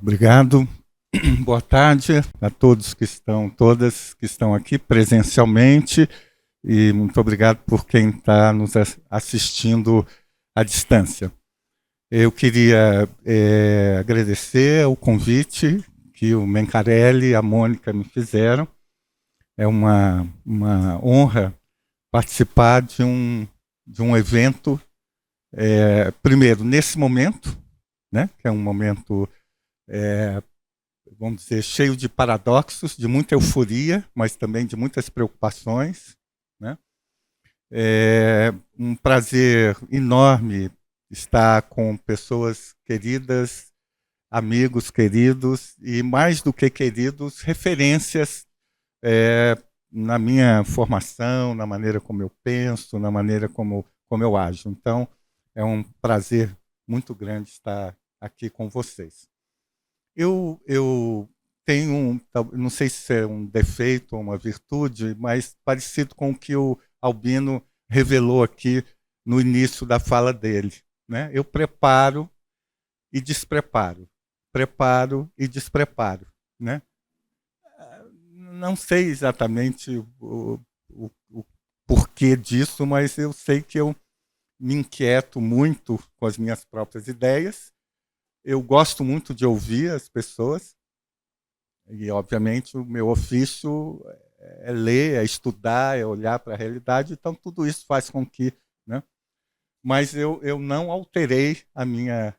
Obrigado. Boa tarde a todos todas que estão aqui presencialmente e muito obrigado por quem está nos assistindo à distância. Eu queria agradecer o convite que o Mencarelli e a Mônica me fizeram. É uma honra participar de um evento, primeiro, nesse momento, né, que é um momento, vamos dizer, cheio de paradoxos, de muita euforia, mas também de muitas preocupações, né? É um prazer enorme estar com pessoas queridas, amigos queridos e, mais do que queridos, referências na minha formação, na maneira como eu penso, na maneira como eu ajo. Então, é um prazer muito grande estar aqui com vocês. Eu tenho, não sei se é um defeito ou uma virtude, mas parecido com o que o Albino revelou aqui no início da fala dele, né? Eu preparo e despreparo, preparo e despreparo, né? Não sei exatamente o porquê disso, mas eu sei que eu me inquieto muito com as minhas próprias ideias. Eu gosto muito de ouvir as pessoas e, obviamente, o meu ofício é ler, é estudar, é olhar para a realidade. Então, tudo isso faz com que, né? Mas eu não alterei a minha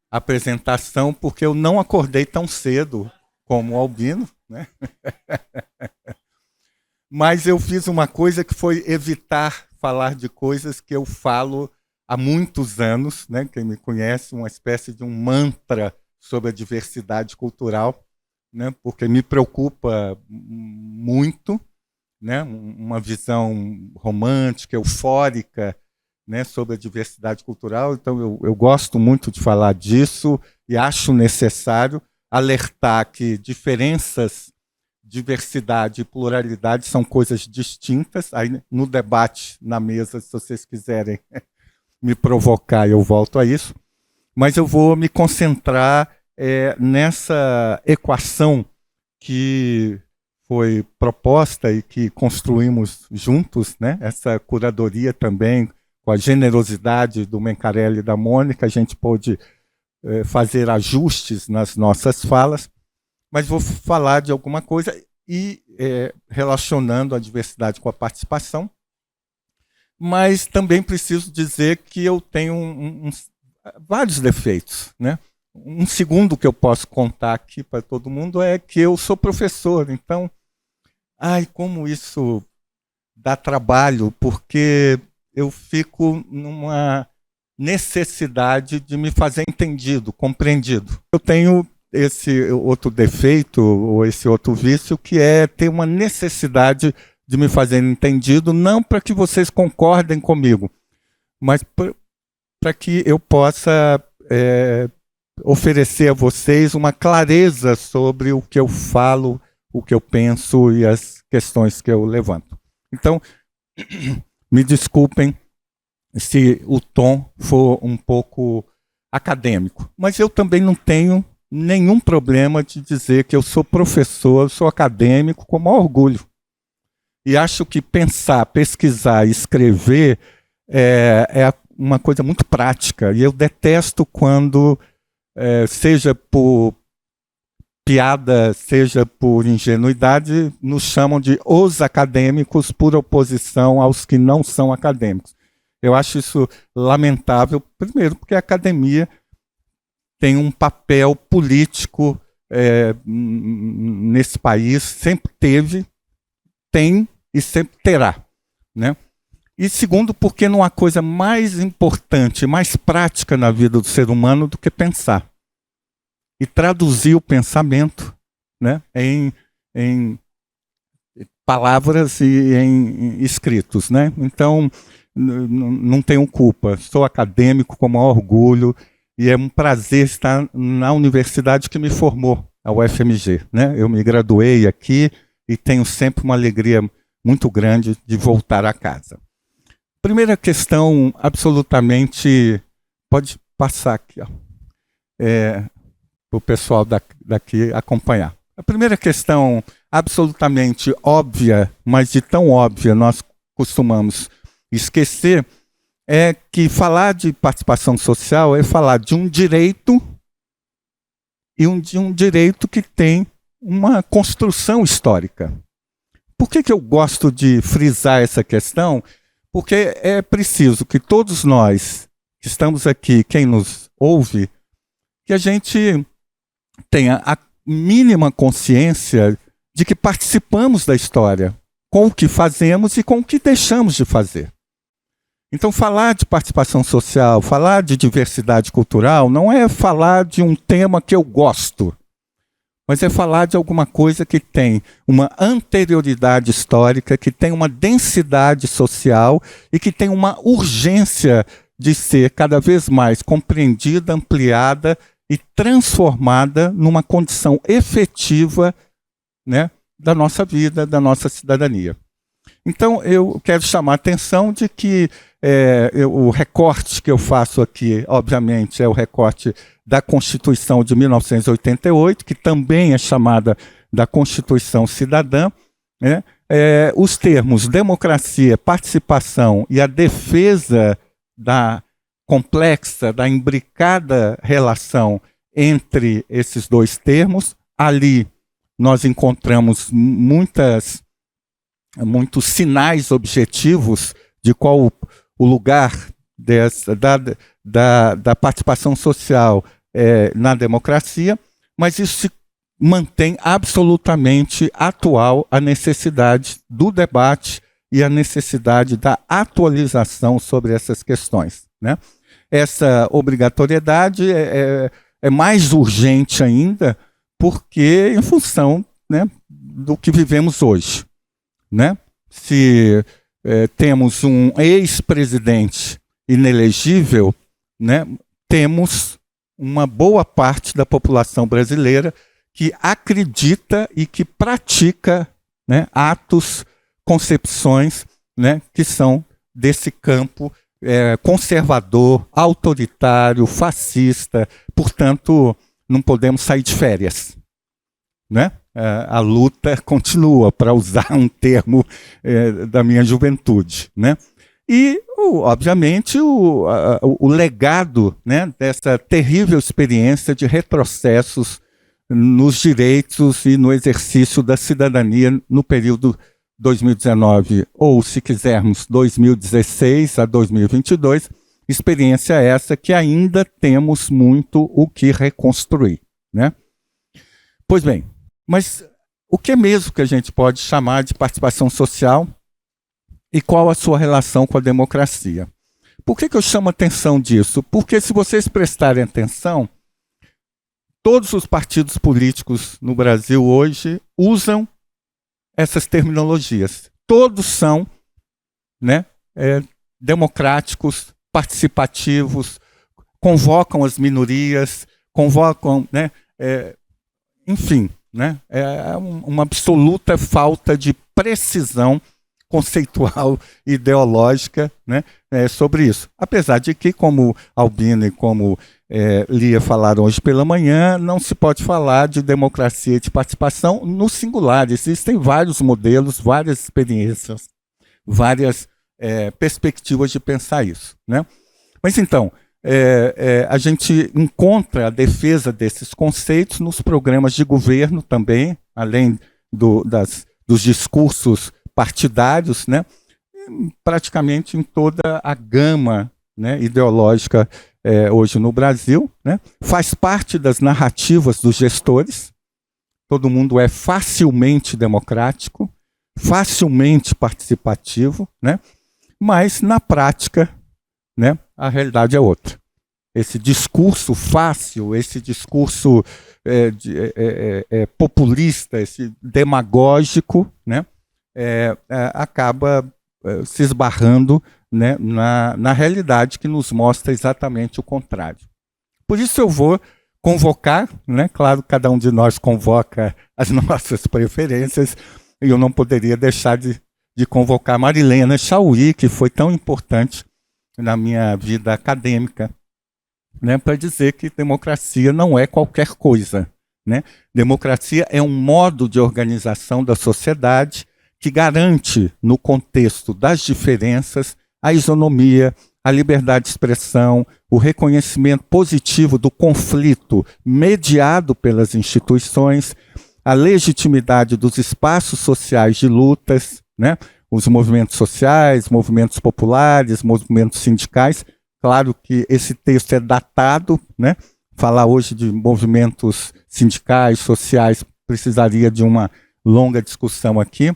apresentação porque eu não acordei tão cedo como o Albino, né? Mas eu fiz uma coisa que foi evitar falar de coisas que eu falo há muitos anos, né? Quem me conhece, uma espécie de um mantra sobre a diversidade cultural, né? Porque me preocupa muito, né? Uma visão romântica, eufórica, né? Sobre a diversidade cultural. Então, eu gosto muito de falar disso e acho necessário alertar que diferenças, diversidade e pluralidade são coisas distintas. Aí, no debate, na mesa, se vocês quiserem me provocar, eu volto a isso. Mas eu vou me concentrar nessa equação que foi proposta e que construímos juntos, né? Essa curadoria também, com a generosidade do Mencarelli e da Mônica, a gente pôde fazer ajustes nas nossas falas, mas vou falar de alguma coisa e relacionando a diversidade com a participação. Mas também preciso dizer que eu tenho vários defeitos, né? Um segundo que eu posso contar aqui para todo mundo é que eu sou professor. Então, como isso dá trabalho, porque eu fico numa necessidade de me fazer entendido, compreendido. Eu tenho esse outro defeito, ou esse outro vício, que é ter uma necessidade de me fazer entendido, não para que vocês concordem comigo, mas para que eu possa oferecer a vocês uma clareza sobre o que eu falo, o que eu penso e as questões que eu levanto. Então, me desculpem se o tom for um pouco acadêmico, mas eu também não tenho nenhum problema de dizer que eu sou professor, eu sou acadêmico com o maior orgulho. E acho que pensar, pesquisar, escrever é uma coisa muito prática. E eu detesto quando, seja por piada, seja por ingenuidade, nos chamam de os acadêmicos por oposição aos que não são acadêmicos. Eu acho isso lamentável, primeiro porque a academia tem um papel político nesse país, sempre teve, tem e sempre terá, né? E segundo, porque não há coisa mais importante, mais prática na vida do ser humano do que pensar. E traduzir o pensamento, né, em palavras e em escritos, né? Então, não tenho culpa, sou acadêmico com o maior orgulho e é um prazer estar na universidade que me formou, a UFMG, né? Eu me graduei aqui e tenho sempre uma alegria muito grande de voltar a casa. Primeira questão, absolutamente... Pode passar aqui, ó. para o pessoal daqui acompanhar. A primeira questão, absolutamente óbvia, mas de tão óbvia nós costumamos esquecer, é que falar de participação social é falar de um direito e de um direito que tem uma construção histórica. Por que eu gosto de frisar essa questão? Porque é preciso que todos nós que estamos aqui, quem nos ouve, que a gente tenha a mínima consciência de que participamos da história, com o que fazemos e com o que deixamos de fazer. Então, falar de participação social, falar de diversidade cultural, não é falar de um tema que eu gosto, mas é falar de alguma coisa que tem uma anterioridade histórica, que tem uma densidade social e que tem uma urgência de ser cada vez mais compreendida, ampliada e transformada numa condição efetiva, né, da nossa vida, da nossa cidadania. Então, eu quero chamar a atenção de que o recorte que eu faço aqui, obviamente, é o recorte da Constituição de 1988, que também é chamada da Constituição Cidadã, né? Os termos democracia, participação e a defesa da complexa, da imbricada relação entre esses dois termos. Ali nós encontramos muitos sinais objetivos de qual o lugar da participação social na democracia, mas isso se mantém absolutamente atual, a necessidade do debate e a necessidade da atualização sobre essas questões, né? Essa obrigatoriedade é mais urgente ainda, porque em função, né, do que vivemos hoje, né? Se temos um ex-presidente inelegível, né, temos uma boa parte da população brasileira que acredita e que pratica, né, atos, concepções, né, que são desse campo conservador, autoritário, fascista. Portanto, não podemos sair de férias, né? A luta continua, para usar um termo da minha juventude, né? E, obviamente, o legado, né, dessa terrível experiência de retrocessos nos direitos e no exercício da cidadania no período 2019, ou, se quisermos, 2016 a 2022, experiência essa que ainda temos muito o que reconstruir, né? Pois bem, mas o que é mesmo que a gente pode chamar de participação social e qual a sua relação com a democracia? Por que eu chamo a atenção disso? Porque, se vocês prestarem atenção, todos os partidos políticos no Brasil hoje usam essas terminologias. Todos são, né, democráticos, participativos, convocam as minorias, convocam, né, enfim, né, uma absoluta falta de precisão conceitual e ideológica, né, sobre isso. Apesar de que, como Albino e como Lia falaram hoje pela manhã, não se pode falar de democracia e de participação no singular. Existem vários modelos, várias experiências, várias perspectivas de pensar isso, né? Mas então, a gente encontra a defesa desses conceitos nos programas de governo também, além dos discursos partidários, né? Praticamente em toda a gama, né, ideológica hoje no Brasil, né? Faz parte das narrativas dos gestores. Todo mundo é facilmente democrático, facilmente participativo, né? Mas na prática, né, a realidade é outra. Esse discurso fácil, esse discurso populista, esse demagógico, né, acaba se esbarrando, né, na realidade que nos mostra exatamente o contrário. Por isso eu vou convocar, né, claro, cada um de nós convoca as nossas preferências, e eu não poderia deixar de convocar Marilena Chaui, que foi tão importante na minha vida acadêmica, né, para dizer que democracia não é qualquer coisa, né? Democracia é um modo de organização da sociedade que garante, no contexto das diferenças, a isonomia, a liberdade de expressão, o reconhecimento positivo do conflito mediado pelas instituições, a legitimidade dos espaços sociais de lutas, né? Os movimentos sociais, movimentos populares, movimentos sindicais. Claro que esse texto é datado, né? Falar hoje de movimentos sindicais, sociais, precisaria de uma longa discussão aqui.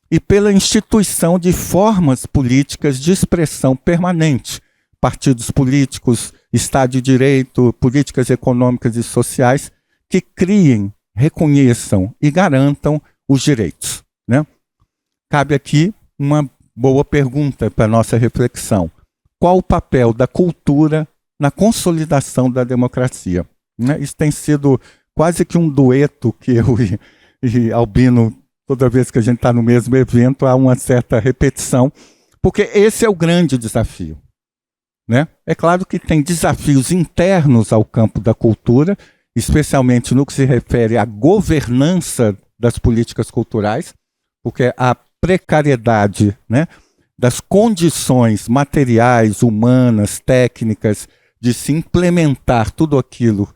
E pela instituição de formas políticas de expressão permanente, partidos políticos, Estado de Direito, políticas econômicas e sociais, que criem, reconheçam e garantam os direitos, né? Cabe aqui uma boa pergunta para a nossa reflexão. Qual o papel da cultura na consolidação da democracia? Né? Isso tem sido quase que um dueto que eu e Albino, toda vez que a gente está no mesmo evento, há uma certa repetição, porque esse é o grande desafio, né? É claro que tem desafios internos ao campo da cultura, especialmente no que se refere à governança das políticas culturais, porque a precariedade, né, das condições materiais, humanas, técnicas, de se implementar tudo aquilo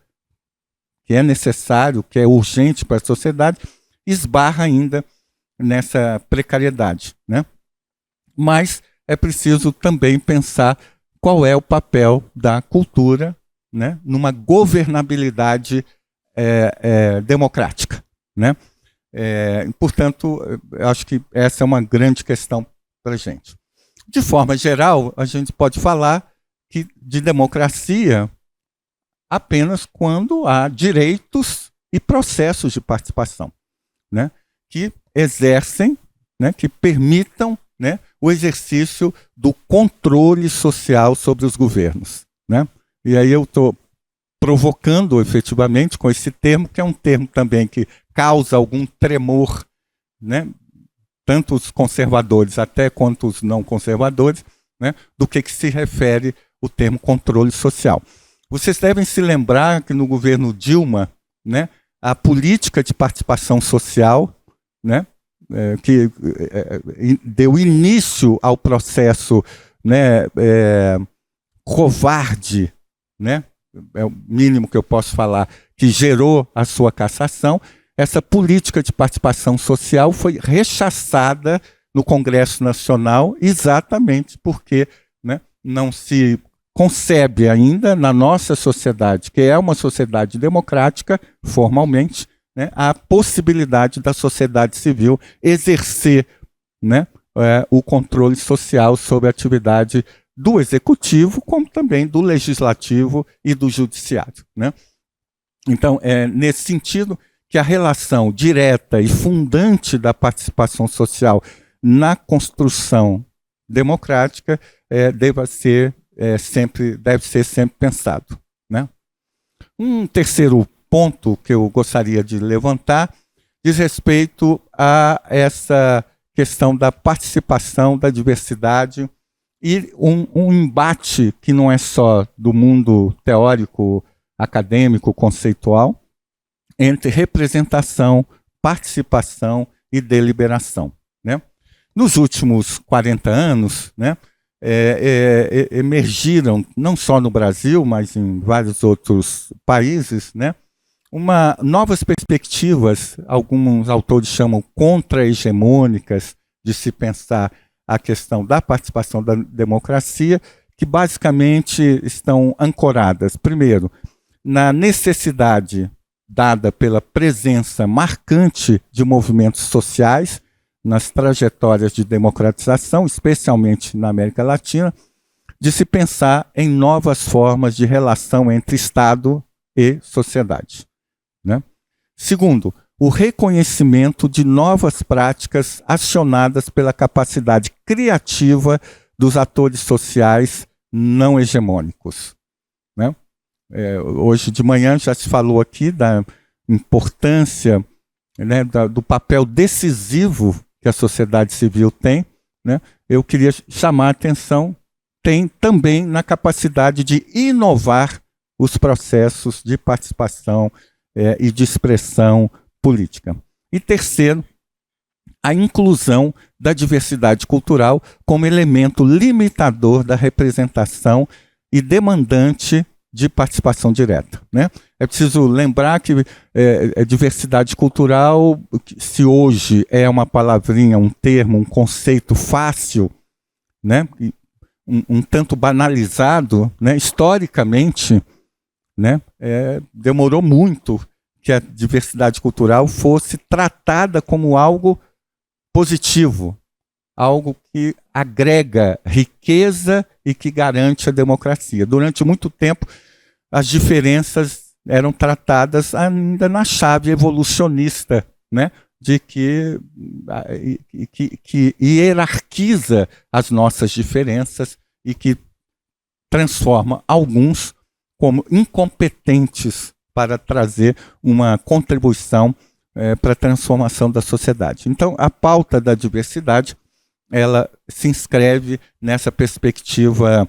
que é necessário, que é urgente para a sociedade, esbarra ainda nessa precariedade, né? Mas é preciso também pensar qual é o papel da cultura, né, numa governabilidade democrática, né? Portanto, eu acho que essa é uma grande questão para a gente. De forma geral, a gente pode falar de democracia apenas quando há direitos e processos de participação, né, que exercem, né, que permitam, né, o exercício do controle social sobre os governos, né? E aí eu estou provocando efetivamente com esse termo, que é um termo também que causa algum tremor, né, tanto os conservadores até quanto os não conservadores, né, do que se refere o termo controle social. Vocês devem se lembrar que no governo Dilma, né, a política de participação social, né, que deu início ao processo, né, covarde, né, é o mínimo que eu posso falar, que gerou a sua cassação. Essa política de participação social foi rechaçada no Congresso Nacional exatamente porque, né, não se concebe ainda na nossa sociedade, que é uma sociedade democrática, formalmente, né, a possibilidade da sociedade civil exercer, né, o controle social sobre a atividade do executivo, como também do legislativo e do judiciário, né? Então, é nesse sentido que a relação direta e fundante da participação social na construção democrática deve ser sempre pensado, né? Um terceiro ponto que eu gostaria de levantar diz respeito a essa questão da participação, da diversidade e um embate que não é só do mundo teórico, acadêmico, conceitual, entre representação, participação e deliberação, né? Nos últimos 40 anos, né, emergiram, não só no Brasil, mas em vários outros países, né, novas perspectivas, alguns autores chamam contra-hegemônicas, de se pensar a questão da participação da democracia, que basicamente estão ancoradas, primeiro, na necessidade dada pela presença marcante de movimentos sociais nas trajetórias de democratização, especialmente na América Latina, de se pensar em novas formas de relação entre Estado e sociedade, né? Segundo, o reconhecimento de novas práticas acionadas pela capacidade criativa dos atores sociais não hegemônicos, né? Hoje de manhã já se falou aqui da importância, né, do papel decisivo que a sociedade civil tem, né? Eu queria chamar a atenção, tem também na capacidade de inovar os processos de participação e de expressão política. E terceiro, a inclusão da diversidade cultural como elemento limitador da representação e demandante de participação direta, né? É preciso lembrar que diversidade cultural, se hoje é uma palavrinha, um termo, um conceito fácil, né? Um tanto banalizado, né? Historicamente, né? Demorou muito que a diversidade cultural fosse tratada como algo positivo, algo que agrega riqueza e que garante a democracia. Durante muito tempo, as diferenças eram tratadas ainda na chave evolucionista, né? De que hierarquiza as nossas diferenças e que transforma alguns como incompetentes para trazer uma contribuição para a transformação da sociedade. Então, a pauta da diversidade, ela se inscreve nessa perspectiva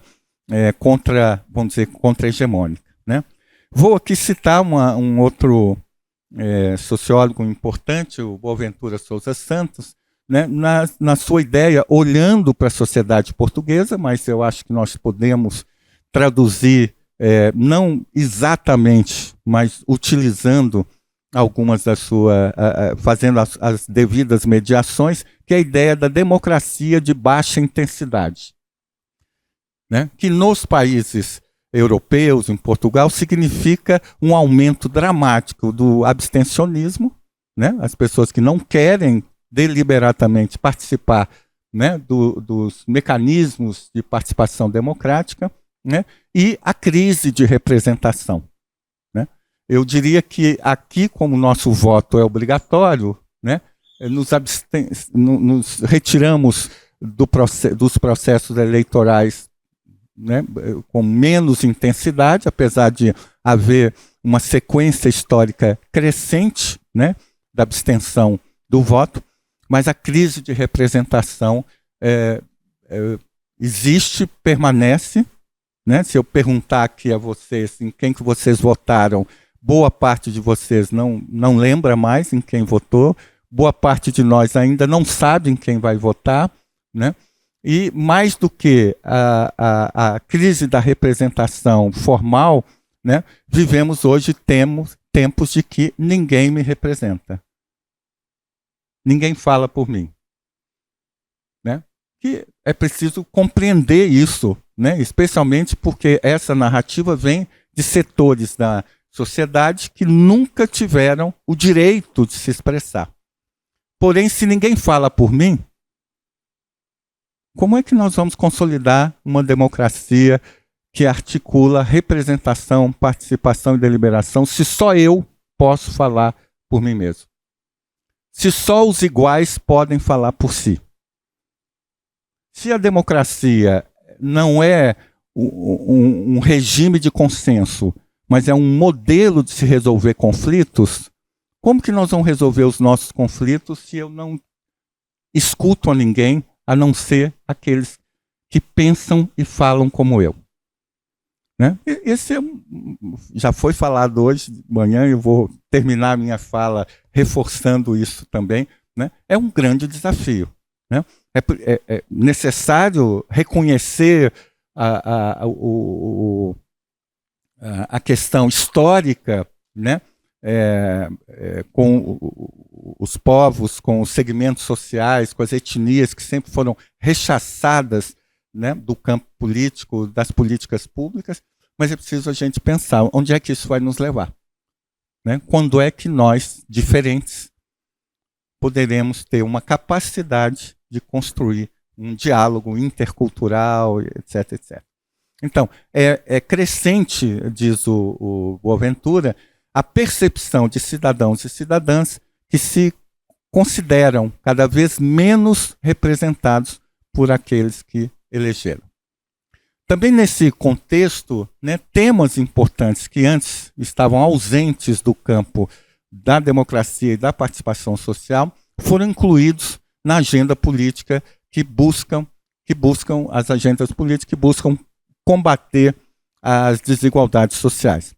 contra-hegemônica, né? Vou aqui citar um outro sociólogo importante, o Boaventura Sousa Santos, né, na sua ideia, olhando para a sociedade portuguesa, mas eu acho que nós podemos traduzir, não exatamente, mas utilizando algumas da sua, fazendo as devidas mediações, que é a ideia da democracia de baixa intensidade, né? Que nos países europeus, em Portugal, significa um aumento dramático do abstencionismo, né? As pessoas que não querem deliberadamente participar, né, dos mecanismos de participação democrática, né? E a crise de representação. Eu diria que aqui, como o nosso voto é obrigatório, né, nos retiramos dos processos eleitorais, né, com menos intensidade, apesar de haver uma sequência histórica crescente, né, da abstenção do voto, mas a crise de representação existe, permanece, né? Se eu perguntar aqui a vocês em quem que vocês votaram, boa parte de vocês não lembra mais em quem votou, boa parte de nós ainda não sabe em quem vai votar, né? E mais do que a crise da representação formal, né, vivemos hoje tempos de que ninguém me representa. Ninguém fala por mim. Né? Que é preciso compreender isso, né? Especialmente porque essa narrativa vem de setores da sociedade que nunca tiveram o direito de se expressar. Porém, se ninguém fala por mim, como é que nós vamos consolidar uma democracia que articula representação, participação e deliberação, se só eu posso falar por mim mesmo? Se só os iguais podem falar por si? Se a democracia não é um regime de consenso, mas é um modelo de se resolver conflitos, como que nós vamos resolver os nossos conflitos se eu não escuto a ninguém, a não ser aqueles que pensam e falam como eu? Né? Esse já foi falado hoje de manhã, eu vou terminar a minha fala reforçando isso também, né? É um grande desafio. Né? É necessário reconhecer a questão histórica, né? Com os povos, com os segmentos sociais, com as etnias que sempre foram rechaçadas, né, do campo político, das políticas públicas, mas é preciso a gente pensar onde é que isso vai nos levar. Né? Quando é que nós, diferentes, poderemos ter uma capacidade de construir um diálogo intercultural, etc, etc. Então, é crescente, diz o Boaventura, a percepção de cidadãos e cidadãs que se consideram cada vez menos representados por aqueles que elegeram. Também nesse contexto, né, temas importantes que antes estavam ausentes do campo da democracia e da participação social foram incluídos na agenda política que buscam as agendas políticas que buscam combater as desigualdades sociais.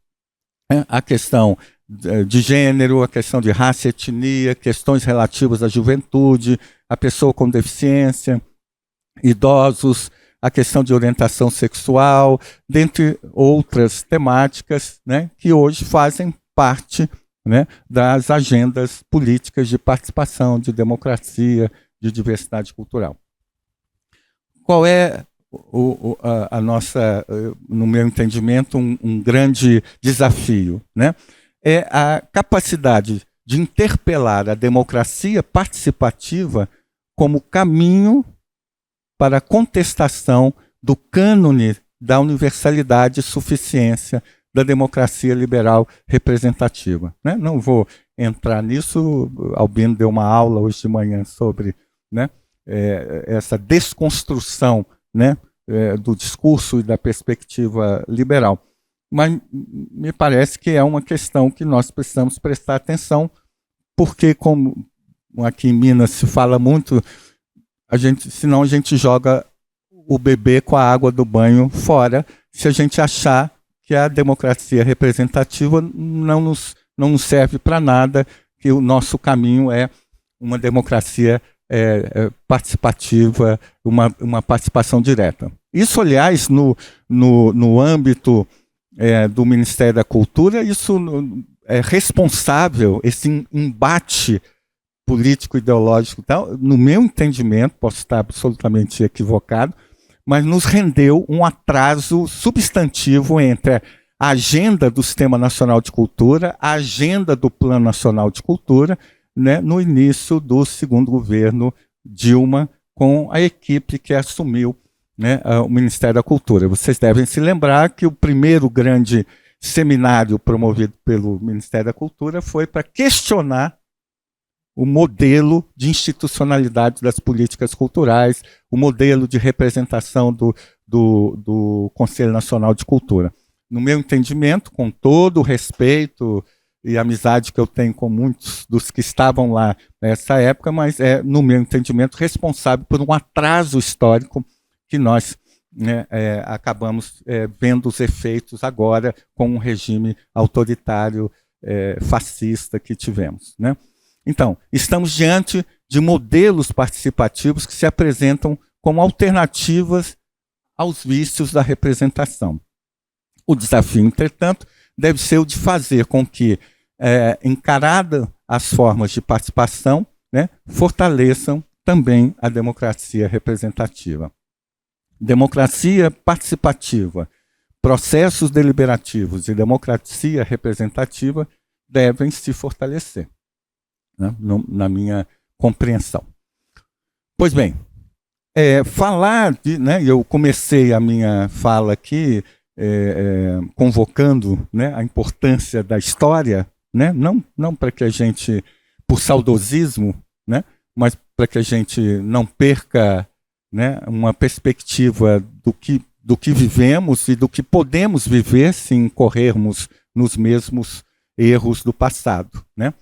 A questão de gênero, a questão de raça e etnia, questões relativas à juventude, a pessoa com deficiência, idosos, a questão de orientação sexual, dentre outras temáticas, né, que hoje fazem parte, né, das agendas políticas de participação, de democracia, de diversidade cultural. Qual é a nossa, no meu entendimento, um grande desafio, né? É a capacidade de interpelar a democracia participativa como caminho para a contestação do cânone da universalidade e suficiência da democracia liberal representativa, né? Não vou entrar nisso, Albino deu uma aula hoje de manhã sobre, né, essa desconstrução, né, do discurso e da perspectiva liberal. Mas me parece que é uma questão que nós precisamos prestar atenção, porque, como aqui em Minas se fala muito, senão a gente joga o bebê com a água do banho fora, se a gente achar que a democracia representativa não nos serve para nada, que o nosso caminho é uma democracia participativa, uma participação direta. Isso, aliás, no âmbito do Ministério da Cultura, isso é responsável, esse embate político-ideológico e tal, no meu entendimento, posso estar absolutamente equivocado, mas nos rendeu um atraso substantivo entre a agenda do Sistema Nacional de Cultura, a agenda do Plano Nacional de Cultura, né, no início do segundo governo Dilma, com a equipe que assumiu, né, o Ministério da Cultura. Vocês devem se lembrar que o primeiro grande seminário promovido pelo Ministério da Cultura foi para questionar o modelo de institucionalidade das políticas culturais, o modelo de representação do Conselho Nacional de Cultura. No meu entendimento, com todo o respeito e amizade que eu tenho com muitos dos que estavam lá nessa época, mas no meu entendimento, responsável por um atraso histórico que nós, né, acabamos vendo os efeitos agora com o regime autoritário fascista que tivemos, né? Então, estamos diante de modelos participativos que se apresentam como alternativas aos vícios da representação. O desafio, entretanto, deve ser o de fazer com que, encaradas as formas de participação, né, fortaleçam também a democracia representativa. Democracia participativa, processos deliberativos e democracia representativa devem se fortalecer, né, na minha compreensão. Pois bem, falar de, né, eu comecei a minha fala aqui convocando, né, a importância da história, né, não para que a gente, por saudosismo, né, mas para que a gente não perca, né, uma perspectiva do que vivemos e do que podemos viver se incorrermos nos mesmos erros do passado, né?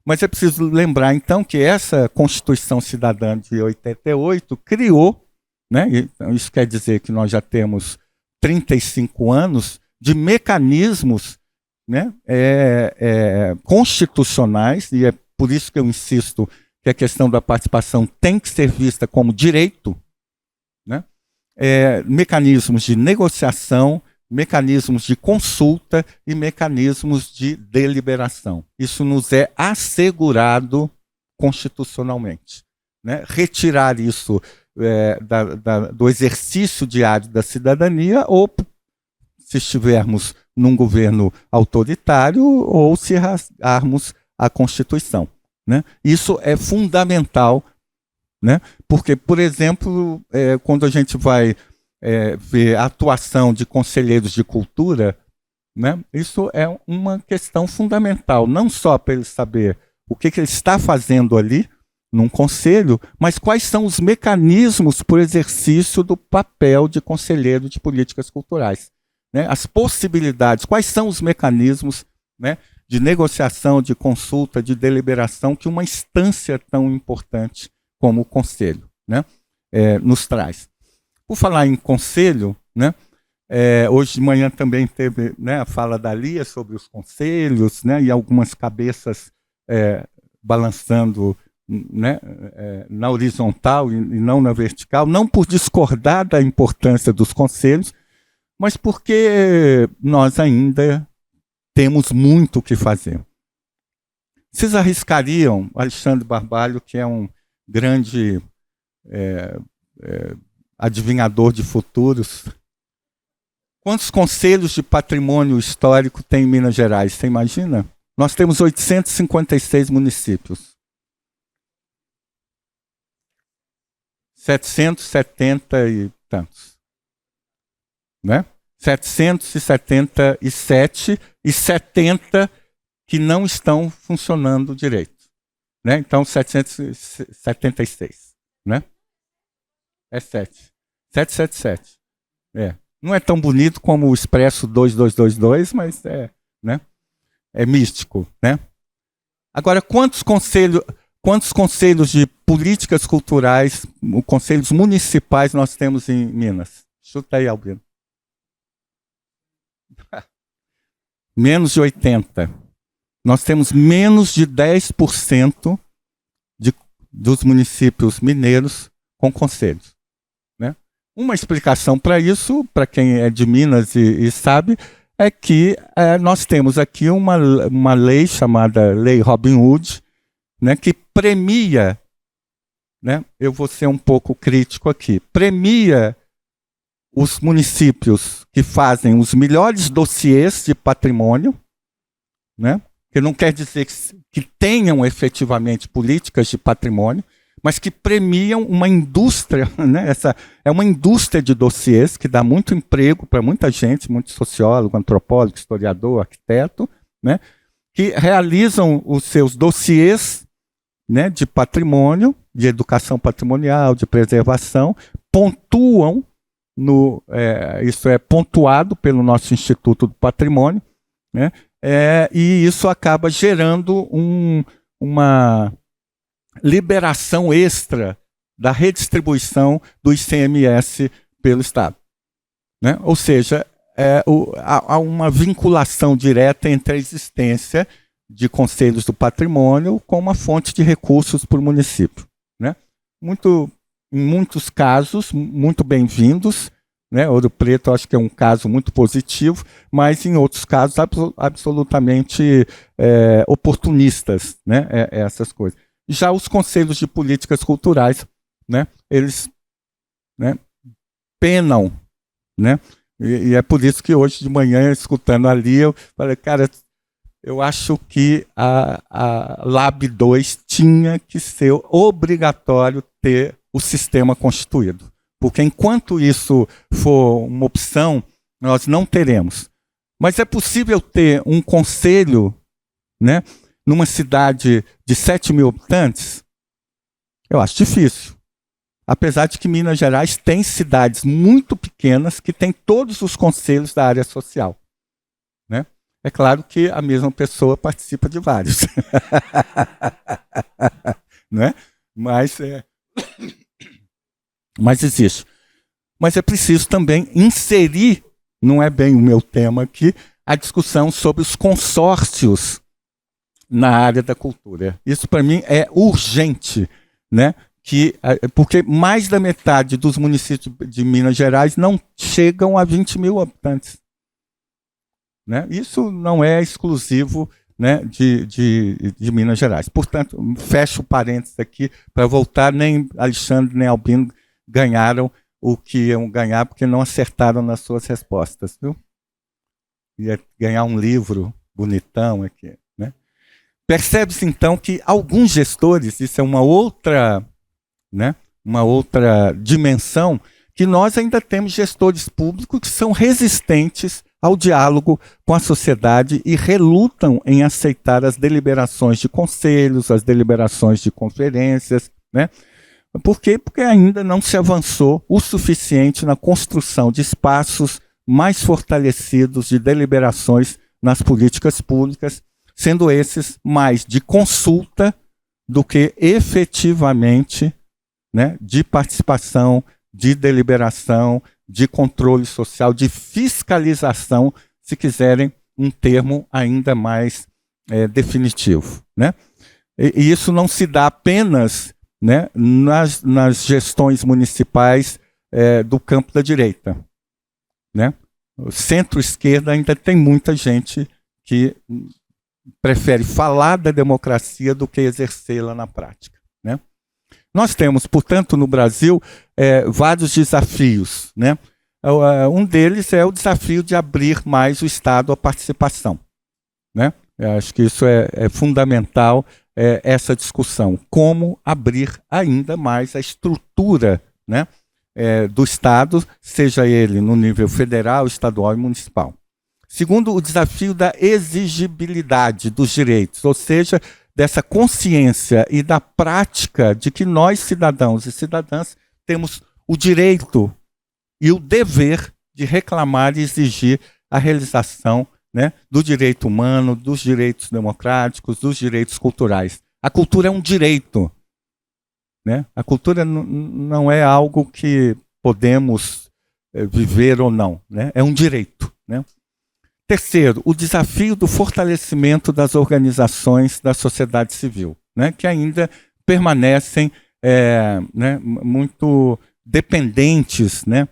Mas é preciso lembrar, então, que essa Constituição Cidadã de 88 criou, né, então isso quer dizer que nós já temos 35 anos de mecanismos, né, constitucionais, e é por isso que eu insisto que a questão da participação tem que ser vista como direito, né, mecanismos de negociação, mecanismos de consulta e mecanismos de deliberação. Isso nos é assegurado constitucionalmente, né? Retirar isso do exercício diário da cidadania, ou se estivermos num governo autoritário, ou se rasgarmos a Constituição, né? Isso é fundamental, né? Porque, por exemplo, quando a gente vai ver a atuação de conselheiros de cultura, né, isso é uma questão fundamental, não só para ele saber o que ele está fazendo ali num conselho, mas quais são os mecanismos para o exercício do papel de conselheiro de políticas culturais, né? As possibilidades, quais são os mecanismos, né, de negociação, de consulta, de deliberação que uma instância tão importante como o conselho, né, nos traz. Por falar em conselho, né, Hoje de manhã também teve, né, a fala da Lia sobre os conselhos, né, e algumas cabeças balançando, né, na horizontal e não na vertical, não por discordar da importância dos conselhos, mas porque nós ainda temos muito o que fazer. Vocês arriscariam, Alexandre Barbalho, que é um grande adivinhador de futuros, quantos conselhos de patrimônio histórico tem em Minas Gerais? Você imagina? Nós temos 856 municípios. 770 e tantos. Né? 777 e 70 que não estão funcionando direito. Né? Então, 776. Né? É 7. 777. Não é tão bonito como o Expresso 2222, mas né? É místico. Né? Agora, quantos conselhos de políticas culturais, conselhos municipais nós temos em Minas? Chuta aí, Albino. Menos de 80. Nós temos menos de 10% dos municípios mineiros com conselhos. Né? Uma explicação para isso, para quem é de Minas e sabe, é que nós temos aqui uma lei chamada Lei Robin Hood, né, que premia, né, eu vou ser um pouco crítico aqui, premia os municípios que fazem os melhores dossiês de patrimônio, né, que não quer dizer que tenham efetivamente políticas de patrimônio, mas que premiam uma indústria, né, essa é uma indústria de dossiês que dá muito emprego para muita gente, muito sociólogo, antropólogo, historiador, arquiteto, né, que realizam os seus dossiês, né, de patrimônio, de educação patrimonial, de preservação, pontuam, isso é pontuado pelo nosso Instituto do Patrimônio, né, e isso acaba gerando uma liberação extra da redistribuição do ICMS pelo Estado. Né? Ou seja, há uma vinculação direta entre a existência de conselhos do patrimônio com uma fonte de recursos para o município. Né? Em muitos casos, muito bem-vindos. Né? Ouro Preto, acho que é um caso muito positivo, mas em outros casos, absolutamente oportunistas, né? Essas coisas. Já os conselhos de políticas culturais, né? Eles, né, penam. Né? E é por isso que hoje de manhã, escutando ali, eu falei, cara, eu acho que a Lab 2 tinha que ser obrigatório ter o sistema constituído. Porque enquanto isso for uma opção, nós não teremos. Mas é possível ter um conselho, né, numa cidade de 7 mil habitantes? Eu acho difícil. Apesar de que Minas Gerais tem cidades muito pequenas que têm todos os conselhos da área social. Né? É claro que a mesma pessoa participa de vários. Né? Mas existe. Mas é preciso também inserir, não é bem o meu tema aqui, a discussão sobre os consórcios na área da cultura. Isso, para mim, é urgente, né? Porque mais da metade dos municípios de Minas Gerais não chegam a 20 mil habitantes. Né? Isso não é exclusivo, né, de Minas Gerais. Portanto, fecho parênteses aqui para voltar, nem Alexandre nem Albino ganharam o que iam ganhar, porque não acertaram nas suas respostas. Viu? Ia ganhar um livro bonitão aqui. Né? Percebe-se, então, que alguns gestores, isso é uma outra dimensão, que nós ainda temos gestores públicos que são resistentes ao diálogo com a sociedade e relutam em aceitar as deliberações de conselhos, as deliberações de conferências. Né? Por quê? Porque ainda não se avançou o suficiente na construção de espaços mais fortalecidos de deliberações nas políticas públicas, sendo esses mais de consulta do que efetivamente, né, de participação, de deliberação, de controle social, de fiscalização, se quiserem um termo ainda mais definitivo, né? E isso não se dá apenas, né, nas gestões municipais do campo da direita, né? O centro-esquerda ainda tem muita gente que prefere falar da democracia do que exercê-la na prática, né? Nós temos, portanto, no Brasil, vários desafios, né? Um deles é o desafio de abrir mais o Estado à participação, né? Eu acho que isso é fundamental, essa discussão. Como abrir ainda mais a estrutura, né, do Estado, seja ele no nível federal, estadual e municipal. Segundo, o desafio da exigibilidade dos direitos, ou seja, dessa consciência e da prática de que nós, cidadãos e cidadãs, temos o direito e o dever de reclamar e exigir a realização, né, do direito humano, dos direitos democráticos, dos direitos culturais. A cultura é um direito, né? A cultura não é algo que podemos viver ou não, né? É um direito, né? Terceiro, o desafio do fortalecimento das organizações da sociedade civil, né, que ainda permanecem né, muito dependentes, né,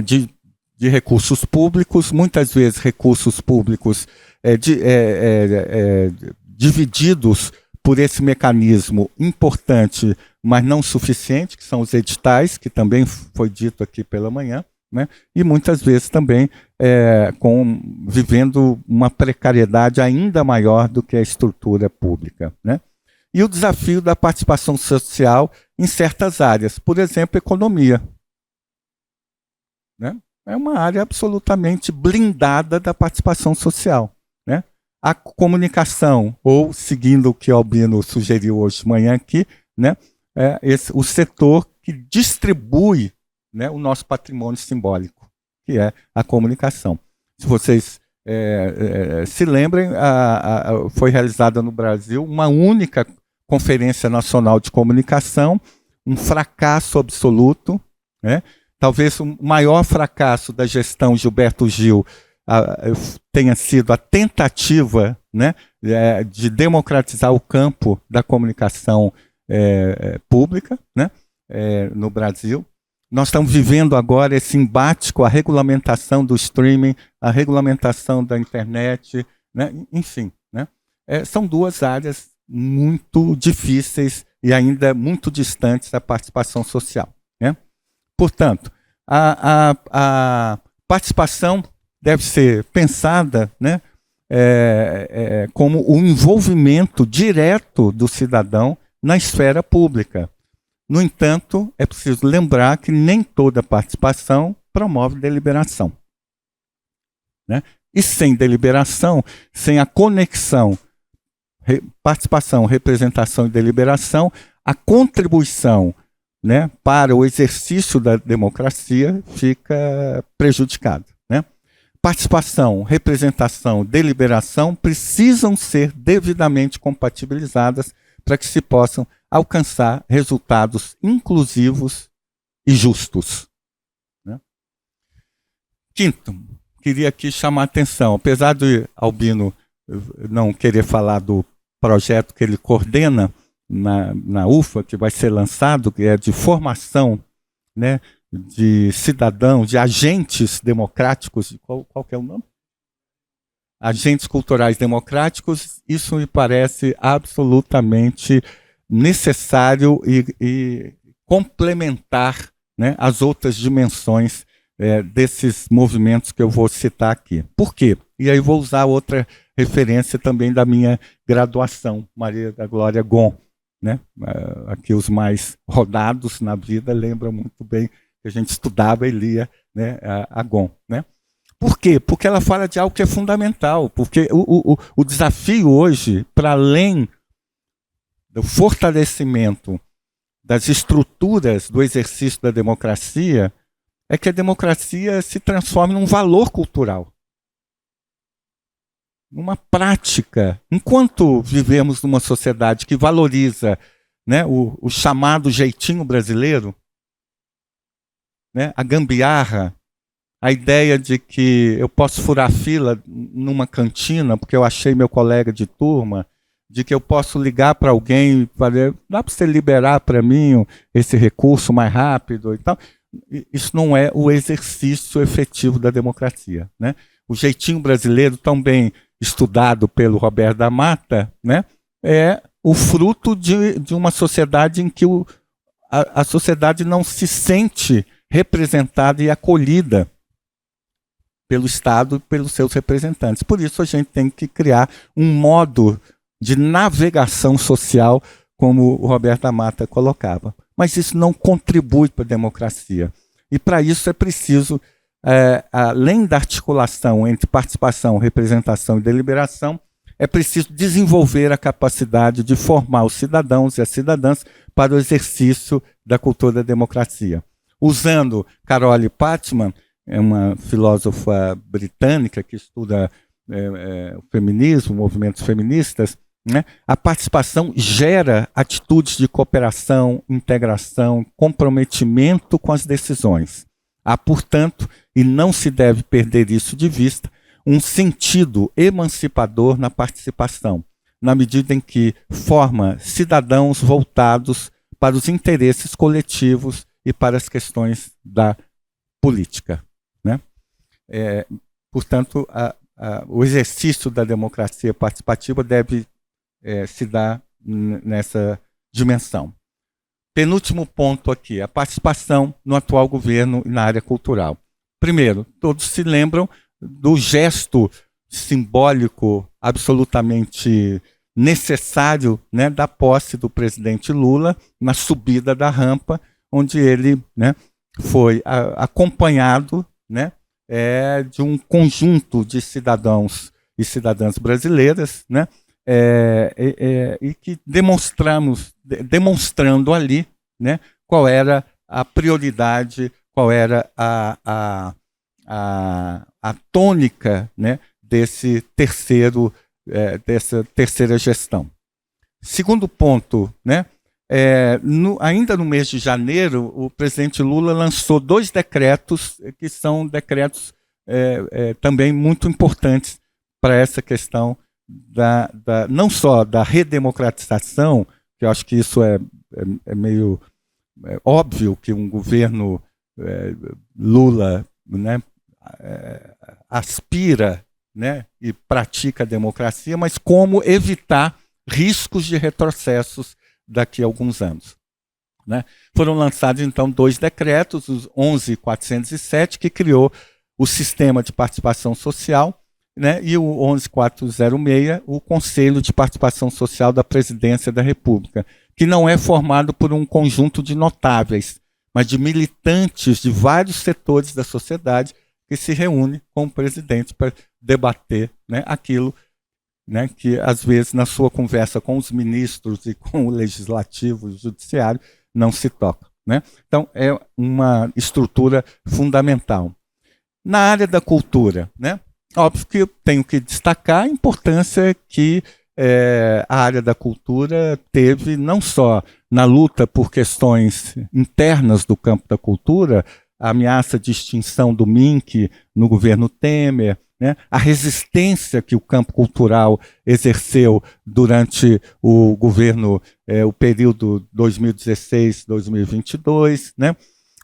de recursos públicos, muitas vezes recursos públicos divididos por esse mecanismo importante, mas não suficiente, que são os editais, que também foi dito aqui pela manhã, né? E muitas vezes também vivendo uma precariedade ainda maior do que a estrutura pública, né? E o desafio da participação social em certas áreas, por exemplo, economia, né? É uma área absolutamente blindada da participação social, né? A comunicação, ou seguindo o que o Albino sugeriu hoje de manhã aqui, né? O setor que distribui, né, o nosso patrimônio simbólico, que é a comunicação. Se vocês se lembrem, foi realizada no Brasil uma única Conferência Nacional de Comunicação, um fracasso absoluto, né? Talvez o maior fracasso da gestão Gilberto Gil tenha sido a tentativa, né, de democratizar o campo da comunicação pública, né, no Brasil. Nós estamos vivendo agora esse embate com a regulamentação do streaming, a regulamentação da internet, né, enfim, né, são duas áreas muito difíceis e ainda muito distantes da participação social, né? Portanto, a participação deve ser pensada, né, como o envolvimento direto do cidadão na esfera pública. No entanto, é preciso lembrar que nem toda participação promove deliberação, né? E sem deliberação, sem a conexão, participação, representação e deliberação, a contribuição, né, para o exercício da democracia fica prejudicada, né? Participação, representação, deliberação precisam ser devidamente compatibilizadas para que se possam alcançar resultados inclusivos e justos, né? Quinto, queria aqui chamar a atenção, apesar de Albino não querer falar do projeto que ele coordena na UFA, que vai ser lançado, que é de formação, né, de cidadãos, de agentes democráticos, qual que é o nome? Agentes culturais democráticos. Isso me parece absolutamente necessário e complementar, né, as outras dimensões desses movimentos que eu vou citar aqui. Por quê? E aí vou usar outra referência também da minha graduação, Maria da Glória Gon, né? Aqui os mais rodados na vida lembram muito bem que a gente estudava e lia, né, a Gon, né? Por quê? Porque ela fala de algo que é fundamental, porque o desafio hoje, para além do fortalecimento das estruturas do exercício da democracia, é que a democracia se transforme num valor cultural, numa prática. Enquanto vivemos numa sociedade que valoriza, né, o chamado jeitinho brasileiro, né? A gambiarra, a ideia de que eu posso furar fila numa cantina porque eu achei meu colega de turma, de que eu posso ligar para alguém e falar, dá para você liberar para mim esse recurso mais rápido e tal. Isso não é o exercício efetivo da democracia, né? O jeitinho brasileiro, tão bem estudado pelo Roberto da Mata, né, é o fruto de uma sociedade em que a sociedade não se sente representada e acolhida pelo Estado e pelos seus representantes. Por isso a gente tem que criar um modo de navegação social, como o Roberto da Mata colocava. Mas isso não contribui para a democracia. E para isso é preciso, além da articulação entre participação, representação e deliberação, é preciso desenvolver a capacidade de formar os cidadãos e as cidadãs para o exercício da cultura da democracia. Usando Carole Pattman, é uma filósofa britânica que estuda o feminismo, movimentos feministas, né? A participação gera atitudes de cooperação, integração, comprometimento com as decisões. Há, portanto, e não se deve perder isso de vista, um sentido emancipador na participação, na medida em que forma cidadãos voltados para os interesses coletivos e para as questões da política, né? Portanto, o exercício da democracia participativa deve se dar nessa dimensão. Penúltimo ponto aqui, a participação no atual governo e na área cultural. Primeiro, todos se lembram do gesto simbólico absolutamente necessário, né, da posse do presidente Lula na subida da rampa, onde ele, né, foi acompanhado, né, de um conjunto de cidadãos e cidadãs brasileiras, né, e que demonstrando ali, né, qual era a prioridade, qual era a tônica, né, dessa terceira gestão. Segundo ponto, né, ainda no mês de janeiro, o presidente Lula lançou 2 decretos que são decretos também muito importantes para essa questão não só da redemocratização, que eu acho que isso é meio óbvio que um governo Lula, né, aspira, né, e pratica a democracia, mas como evitar riscos de retrocessos daqui a alguns anos, né? Foram lançados, então, 2 decretos, os 11.407, que criou o Sistema de Participação Social, né, e o 11.406, o Conselho de Participação Social da Presidência da República, que não é formado por um conjunto de notáveis, mas de militantes de vários setores da sociedade que se reúne com o presidente para debater, né, aquilo, né, que, às vezes, na sua conversa com os ministros e com o legislativo e o judiciário, não se toca, né? Então, é uma estrutura fundamental. Na área da cultura, né, óbvio que eu tenho que destacar a importância que a área da cultura teve, não só na luta por questões internas do campo da cultura, a ameaça de extinção do MINC no governo Temer, né, a resistência que o campo cultural exerceu durante o governo, o período 2016-2022, né,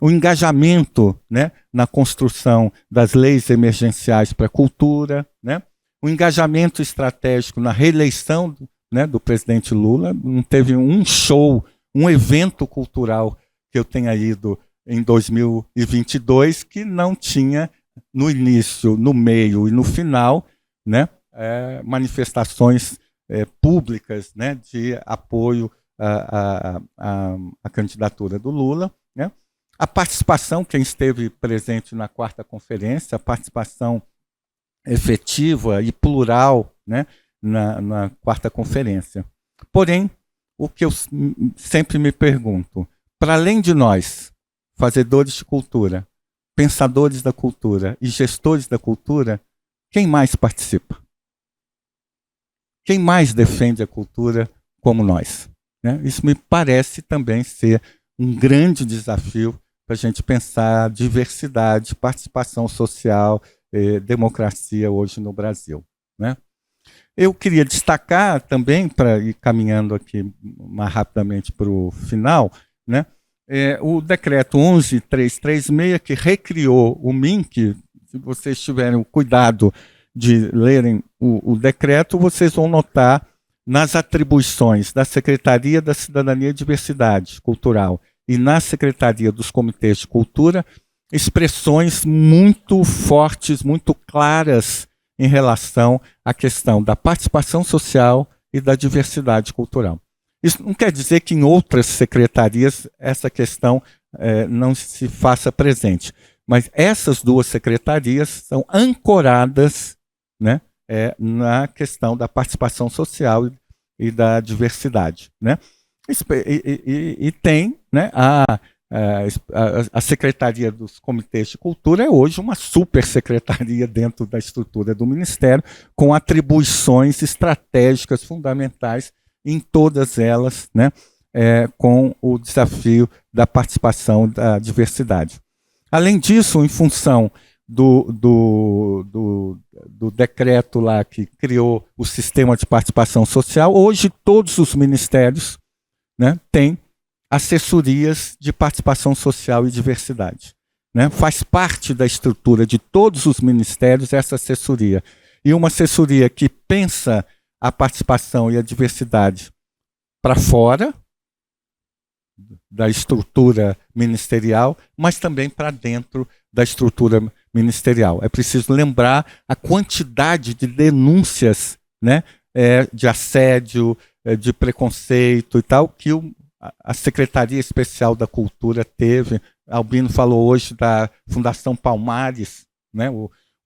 o engajamento, né, na construção das leis emergenciais para a cultura, né, o engajamento estratégico na reeleição, né, do presidente Lula. Não teve um show, um evento cultural que eu tenha ido em 2022 que não tinha no início, no meio e no final, né, manifestações públicas, né, de apoio à candidatura do Lula, né. A participação, quem esteve presente na 4ª conferência, a participação efetiva e plural, né, na 4ª conferência. Porém, o que eu sempre me pergunto, para além de nós, fazedores de cultura, pensadores da cultura e gestores da cultura, quem mais participa? Quem mais defende a cultura como nós, né? Isso me parece também ser um grande desafio para a gente pensar diversidade, participação social, democracia hoje no Brasil, né? Eu queria destacar também, para ir caminhando aqui mais rapidamente para o final, né, o decreto 11.336, que recriou o MINC. Se vocês tiverem o cuidado de lerem o decreto, vocês vão notar nas atribuições da Secretaria da Cidadania e Diversidade Cultural e na Secretaria dos Comitês de Cultura expressões muito fortes, muito claras em relação à questão da participação social e da diversidade cultural. Isso não quer dizer que em outras secretarias essa questão não se faça presente, mas essas duas secretarias são ancoradas, né, na questão da participação social e da diversidade, né? E tem, né, a Secretaria dos Comitês de Cultura é hoje uma supersecretaria dentro da estrutura do Ministério, com atribuições estratégicas fundamentais em todas elas, né, com o desafio da participação da diversidade. Além disso, em função do decreto lá que criou o sistema de participação social, hoje todos os ministérios, né, têm assessorias de participação social e diversidade, né? Faz parte da estrutura de todos os ministérios essa assessoria. E uma assessoria que pensa a participação e a diversidade para fora da estrutura ministerial, mas também para dentro da estrutura ministerial. É preciso lembrar a quantidade de denúncias, né, de assédio, de preconceito e tal, que a Secretaria Especial da Cultura teve. Albino falou hoje da Fundação Palmares, né,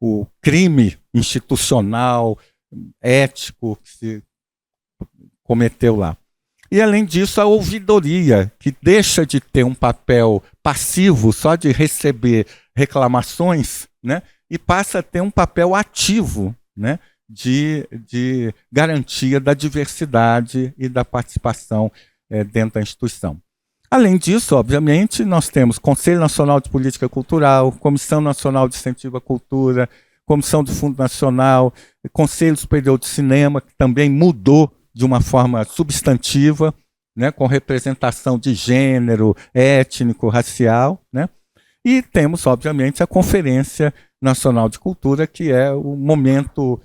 o crime institucional, ético que se cometeu lá. E, além disso, a ouvidoria, que deixa de ter um papel passivo, só de receber reclamações, né, e passa a ter um papel ativo, né, de garantia da diversidade e da participação dentro da instituição. Além disso, obviamente, nós temos Conselho Nacional de Política Cultural, Comissão Nacional de Incentivo à Cultura, Comissão do Fundo Nacional, Conselho Superior de Cinema, que também mudou de uma forma substantiva, né, com representação de gênero, étnico, racial, né? E temos, obviamente, a Conferência Nacional de Cultura, que é o momento,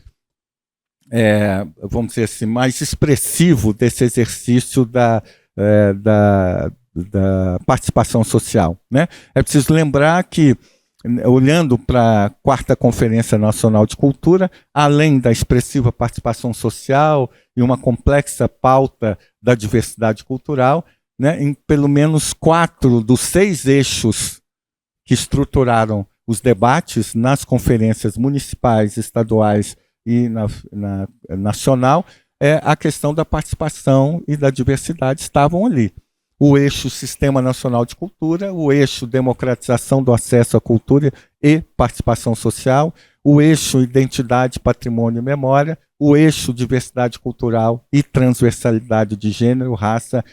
vamos dizer assim, mais expressivo desse exercício da participação social, né? É preciso lembrar que, olhando para a 4ª Conferência Nacional de Cultura, além da expressiva participação social e uma complexa pauta da diversidade cultural, né, em pelo menos 4 dos 6 eixos que estruturaram os debates nas conferências municipais, estaduais e na nacional, a questão da participação e da diversidade estavam ali. O eixo Sistema Nacional de Cultura, o eixo Democratização do Acesso à Cultura e Participação Social, o eixo Identidade, Patrimônio e Memória, o eixo Diversidade Cultural e Transversalidade de Gênero, Raça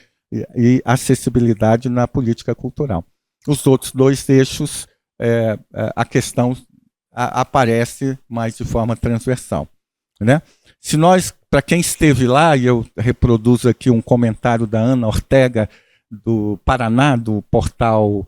e Acessibilidade na Política Cultural. Os outros 2 eixos, a questão aparece mais de forma transversal, né? Se nós, para quem esteve lá, e eu reproduzo aqui um comentário da Ana Ortega, do Paraná, do portal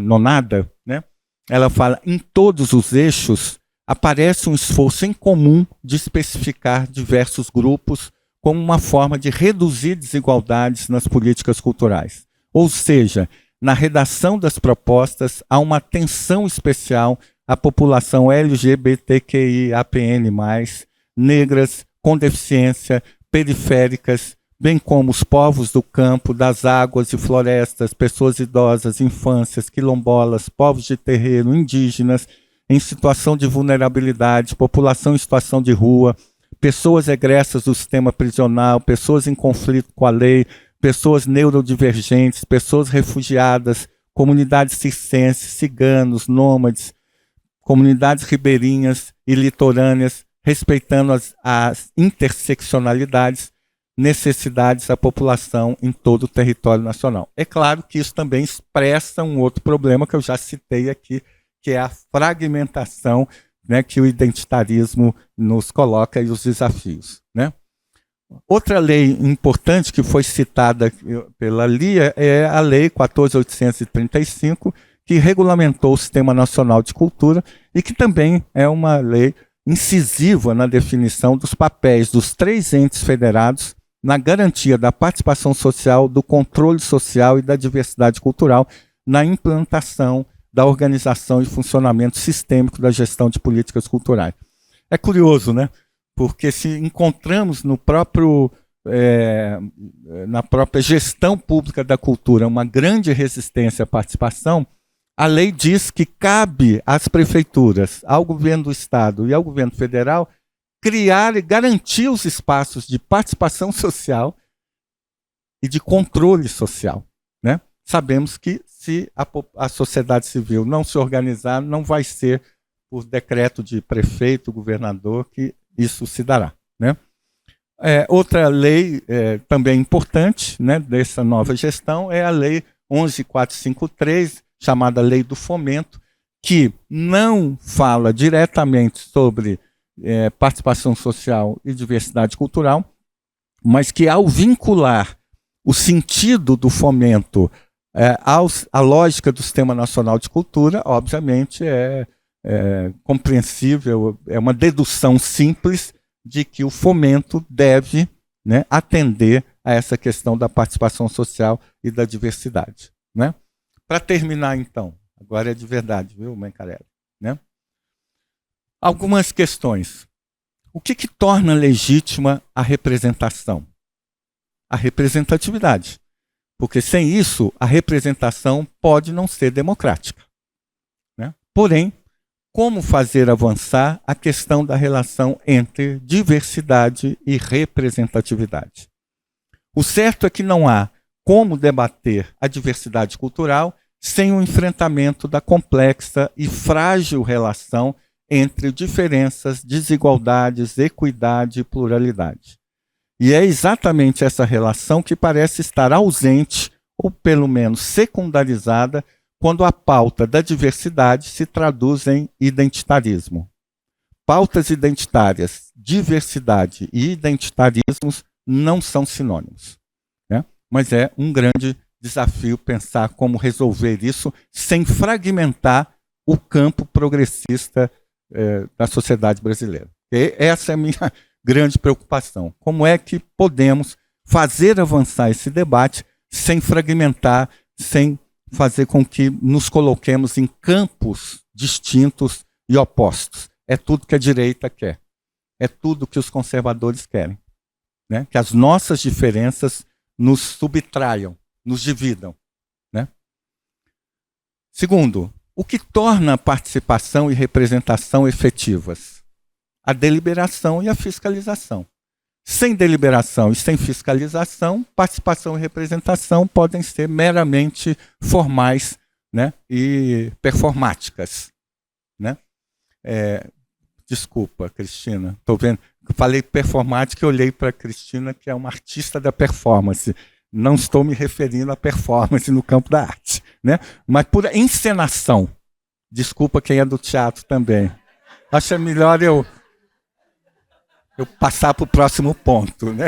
Nonada, né? Ela fala: em todos os eixos aparece um esforço em comum de especificar diversos grupos como uma forma de reduzir desigualdades nas políticas culturais. Ou seja, na redação das propostas há uma atenção especial à população LGBTQIAPN+, negras, com deficiência, periféricas, bem como os povos do campo, das águas e florestas, pessoas idosas, infâncias, quilombolas, povos de terreiro, indígenas, em situação de vulnerabilidade, população em situação de rua, pessoas egressas do sistema prisional, pessoas em conflito com a lei, pessoas neurodivergentes, pessoas refugiadas, comunidades circenses, ciganos, nômades, comunidades ribeirinhas e litorâneas, respeitando as interseccionalidades, necessidades da população em todo o território nacional. É claro que isso também expressa um outro problema que eu já citei aqui, que é a fragmentação, né, que o identitarismo nos coloca e os desafios, né? Outra lei importante que foi citada pela Lia é a Lei 14.835, que regulamentou o Sistema Nacional de Cultura e que também é uma lei incisiva na definição dos papéis dos 3 entes federados na garantia da participação social, do controle social e da diversidade cultural na implantação da organização e funcionamento sistêmico da gestão de políticas culturais. É curioso, né? Porque se encontramos no próprio, na própria gestão pública da cultura uma grande resistência à participação, a lei diz que cabe às prefeituras, ao governo do Estado e ao governo federal criar e garantir os espaços de participação social e de controle social, né? Sabemos que se a sociedade civil não se organizar, não vai ser por decreto de prefeito, governador, que isso se dará, né? Outra lei também importante, né, dessa nova gestão é a Lei 11.453, chamada Lei do Fomento, que não fala diretamente sobre participação social e diversidade cultural, mas que ao vincular o sentido do fomento à lógica do Sistema Nacional de Cultura, obviamente é compreensível, é uma dedução simples de que o fomento deve, né, atender a essa questão da participação social e da diversidade, né? Para terminar, então, agora é de verdade, viu, Mencarelli, né? Algumas questões. O que torna legítima a representação? A representatividade. Porque sem isso, a representação pode não ser democrática, né? Porém, como fazer avançar a questão da relação entre diversidade e representatividade? O certo é que não há como debater a diversidade cultural sem o enfrentamento da complexa e frágil relação entre diferenças, desigualdades, equidade e pluralidade. E é exatamente essa relação que parece estar ausente, ou pelo menos secundarizada, quando a pauta da diversidade se traduz em identitarismo. Pautas identitárias, diversidade e identitarismos não são sinônimos, né? Mas é um grande desafio pensar como resolver isso sem fragmentar o campo progressista da sociedade brasileira. E essa é a minha grande preocupação. Como é que podemos fazer avançar esse debate sem fragmentar, sem fazer com que nos coloquemos em campos distintos e opostos? É tudo que a direita quer. É tudo que os conservadores querem, né? Que as nossas diferenças nos subtraiam, nos dividam, né? Segundo, o que torna a participação e representação efetivas? A deliberação e a fiscalização. Sem deliberação e sem fiscalização, participação e representação podem ser meramente formais, né, e performáticas, né? Desculpa, Cristina, estou vendo. Eu falei performática e olhei para a Cristina, que é uma artista da performance. Não estou me referindo à performance no campo da arte, né? Mas por encenação. Desculpa quem é do teatro também. Acho melhor eu passar para o próximo ponto, né?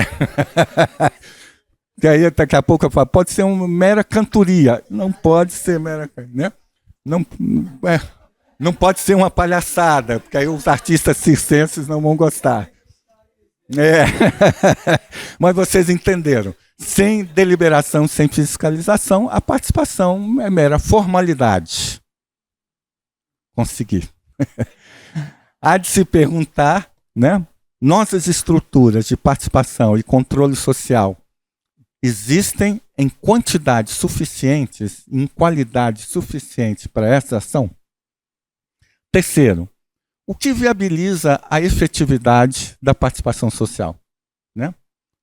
E aí daqui a pouco eu falo, pode ser uma mera cantoria. Não pode ser mera, né? Não pode ser uma palhaçada, porque aí os artistas circenses não vão gostar. Mas vocês entenderam. Sem deliberação, sem fiscalização, a participação é mera formalidade. Consegui. Há de se perguntar, né? Nossas estruturas de participação e controle social existem em quantidades suficientes, em qualidade suficiente para essa ação? Terceiro, o que viabiliza a efetividade da participação social, né?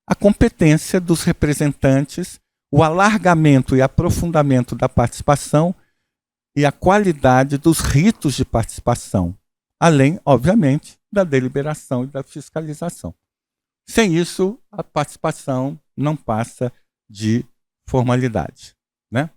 A competência dos representantes, o alargamento e aprofundamento da participação e a qualidade dos ritos de participação, além, obviamente, da deliberação e da fiscalização. Sem isso, a participação não passa de formalidade, né?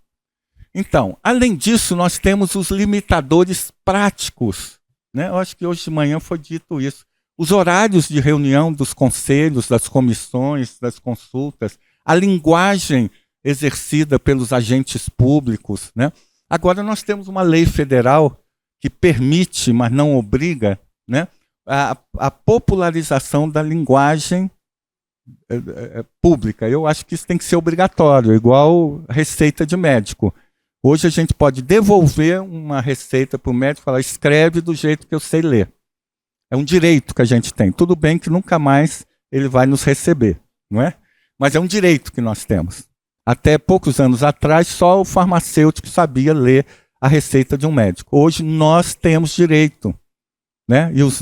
Então, além disso, nós temos os limitadores práticos, né? Eu acho que hoje de manhã foi dito isso. Os horários de reunião dos conselhos, das comissões, das consultas, a linguagem exercida pelos agentes públicos, né? Agora nós temos uma lei federal que permite, mas não obriga, né, a popularização da linguagem pública. Eu acho que isso tem que ser obrigatório, igual receita de médico. Hoje a gente pode devolver uma receita para o médico e falar, escreve do jeito que eu sei ler. É um direito que a gente tem. Tudo bem que nunca mais ele vai nos receber, não é? Mas é um direito que nós temos. Até poucos anos atrás, só o farmacêutico sabia ler a receita de um médico. Hoje nós temos direito, né? E os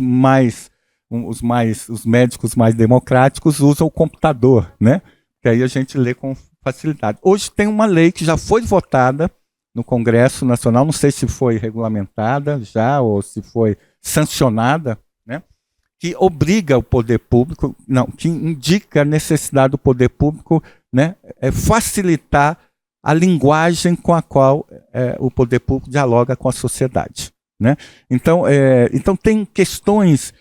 médicos mais democráticos usam o computador, né? Que aí a gente lê com facilidade. Hoje tem uma lei que já foi votada no Congresso Nacional, não sei se foi regulamentada já ou se foi sancionada, né? Que obriga o poder público, não, que indica a necessidade do poder público, né, facilitar a linguagem com a qual o poder público dialoga com a sociedade, né? Então tem questões